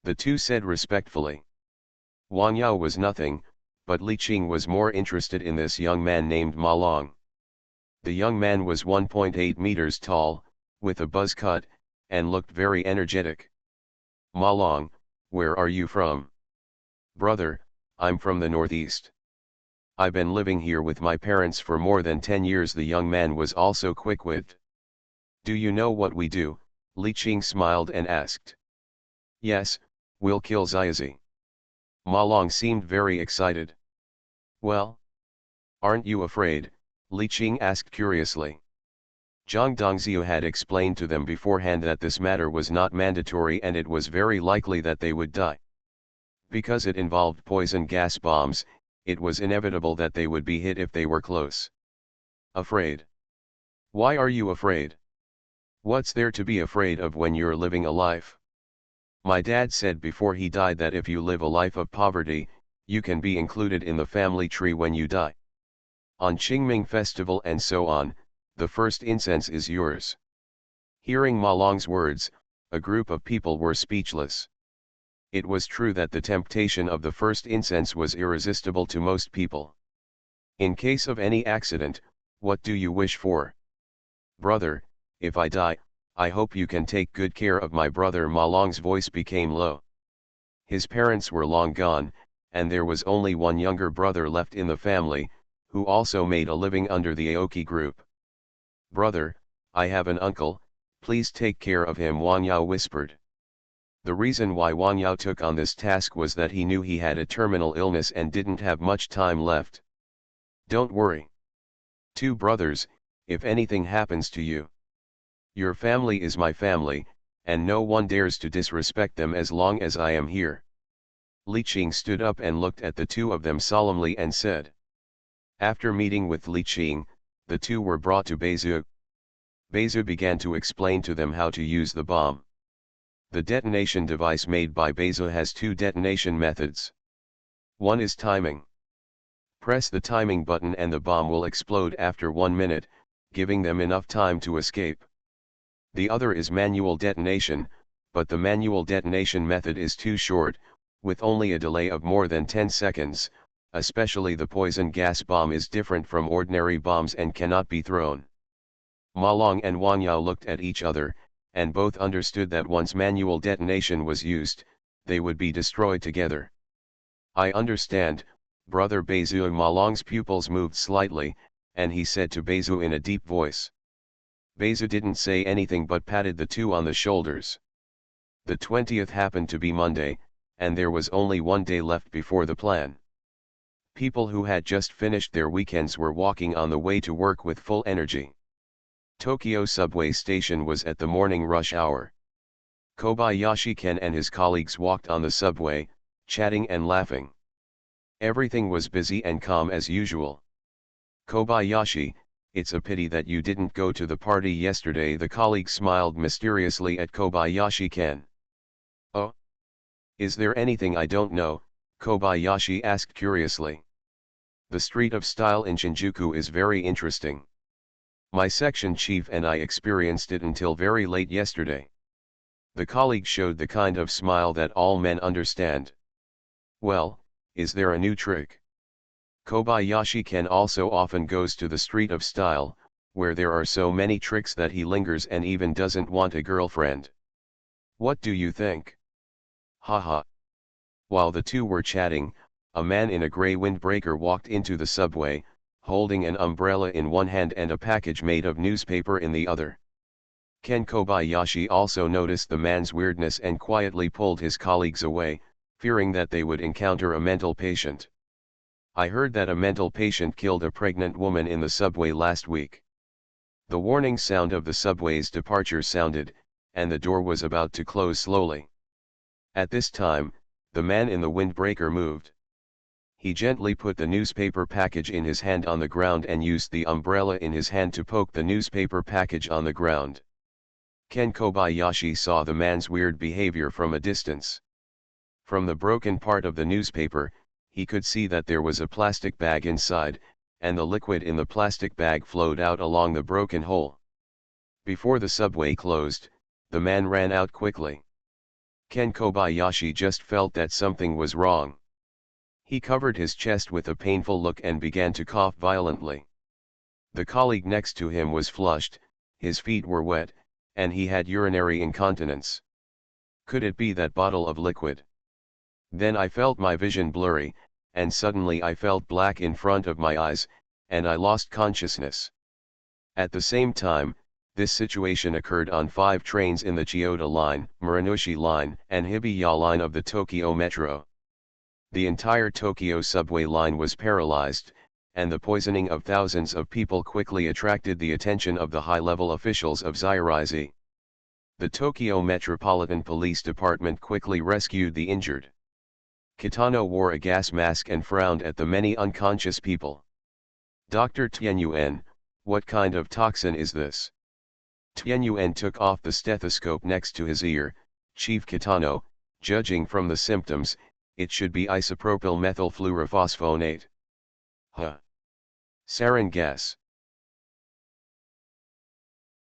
The two said respectfully. Wang Yao was nothing, but Li Qing was more interested in this young man named Ma Long. The young man was 1.8 meters tall, with a buzz cut, and looked very energetic. Ma Long, where are you from? Brother, I'm from the Northeast. I've been living here with my parents for more than 10 years. The young man was also quick-witted. Do you know what we do? Li Qing smiled and asked. Yes, we'll kill Xiaozi. Ma Long seemed very excited. Well? Aren't you afraid? Li Qing asked curiously. Zhang Dongzhou had explained to them beforehand that this matter was not mandatory and it was very likely that they would die. Because it involved poison gas bombs, it was inevitable that they would be hit if they were close. Afraid? Why are you afraid? What's there to be afraid of when you're living a life? My dad said before he died that if you live a life of poverty, you can be included in the family tree when you die. On Qingming festival and so on, the first incense is yours. Hearing Ma Long's words, a group of people were speechless. It was true that the temptation of the first incense was irresistible to most people. In case of any accident, what do you wish for? Brother, if I die, I hope you can take good care of my brother. Ma Long's voice became low. His parents were long gone, and there was only one younger brother left in the family, who also made a living under the Aoki group. Brother, I have an uncle, please take care of him, Wang Yao whispered. The reason why Wang Yao took on this task was that he knew he had a terminal illness and didn't have much time left. Don't worry. Two brothers, if anything happens to you. Your family is my family, and no one dares to disrespect them as long as I am here. Li Qing stood up and looked at the two of them solemnly and said. After meeting with Li Qing, the two were brought to Beizhu. Beizhu began to explain to them how to use the bomb. The detonation device made by Beizhu has two detonation methods. One is timing. Press the timing button and the bomb will explode after 1 minute, giving them enough time to escape. The other is manual detonation, but the manual detonation method is too short, with only a delay of more than 10 seconds, especially the poison gas bomb is different from ordinary bombs and cannot be thrown. Ma Long and Wang Yao looked at each other, and both understood that once manual detonation was used, they would be destroyed together. I understand, brother Beizhu. Ma Long's pupils moved slightly, and he said to Beizhu in a deep voice. Beizhu didn't say anything but patted the two on the shoulders. The 20th happened to be Monday, and there was only 1 day left before the plan. People who had just finished their weekends were walking on the way to work with full energy. Tokyo subway station was at the morning rush hour. Kobayashi Ken and his colleagues walked on the subway, chatting and laughing. Everything was busy and calm as usual. Kobayashi, it's a pity that you didn't go to the party yesterday. The colleague smiled mysteriously at Kobayashi Ken. Oh? Is there anything I don't know? Kobayashi asked curiously. The Street of Style in Shinjuku is very interesting. My section chief and I experienced it until very late yesterday. The colleague showed the kind of smile that all men understand. Well, is there a new trick? Kobayashi Ken also often goes to the Street of Style, where there are so many tricks that he lingers and even doesn't want a girlfriend. What do you think? Haha. While the two were chatting, a man in a gray windbreaker walked into the subway, holding an umbrella in one hand and a package made of newspaper in the other. Ken Kobayashi also noticed the man's weirdness and quietly pulled his colleagues away, fearing that they would encounter a mental patient. I heard that a mental patient killed a pregnant woman in the subway last week. The warning sound of the subway's departure sounded, and the door was about to close slowly. At this time, the man in the windbreaker moved. He gently put the newspaper package in his hand on the ground and used the umbrella in his hand to poke the newspaper package on the ground. Ken Kobayashi saw the man's weird behavior from a distance. From the broken part of the newspaper, he could see that there was a plastic bag inside, and the liquid in the plastic bag flowed out along the broken hole. Before the subway closed, the man ran out quickly. Ken Kobayashi just felt that something was wrong. He covered his chest with a painful look and began to cough violently. The colleague next to him was flushed, his feet were wet, and he had urinary incontinence. Could it be that bottle of liquid? Then I felt my vision blurry, and suddenly I felt black in front of my eyes, and I lost consciousness. At the same time, this situation occurred on 5 trains in the Chiyoda Line, Muranoshi Line, and Hibiya Line of the Tokyo Metro. The entire Tokyo subway line was paralyzed, and the poisoning of thousands of people quickly attracted the attention of the high-level officials of Zairize. The Tokyo Metropolitan Police Department quickly rescued the injured. Kitano wore a gas mask and frowned at the many unconscious people. Dr. Tianyuan, what kind of toxin is this? Tianyuan took off the stethoscope next to his ear. Chief Kitano, judging from the symptoms, it should be isopropyl methylfluorophosphonate. Huh. Sarin gas.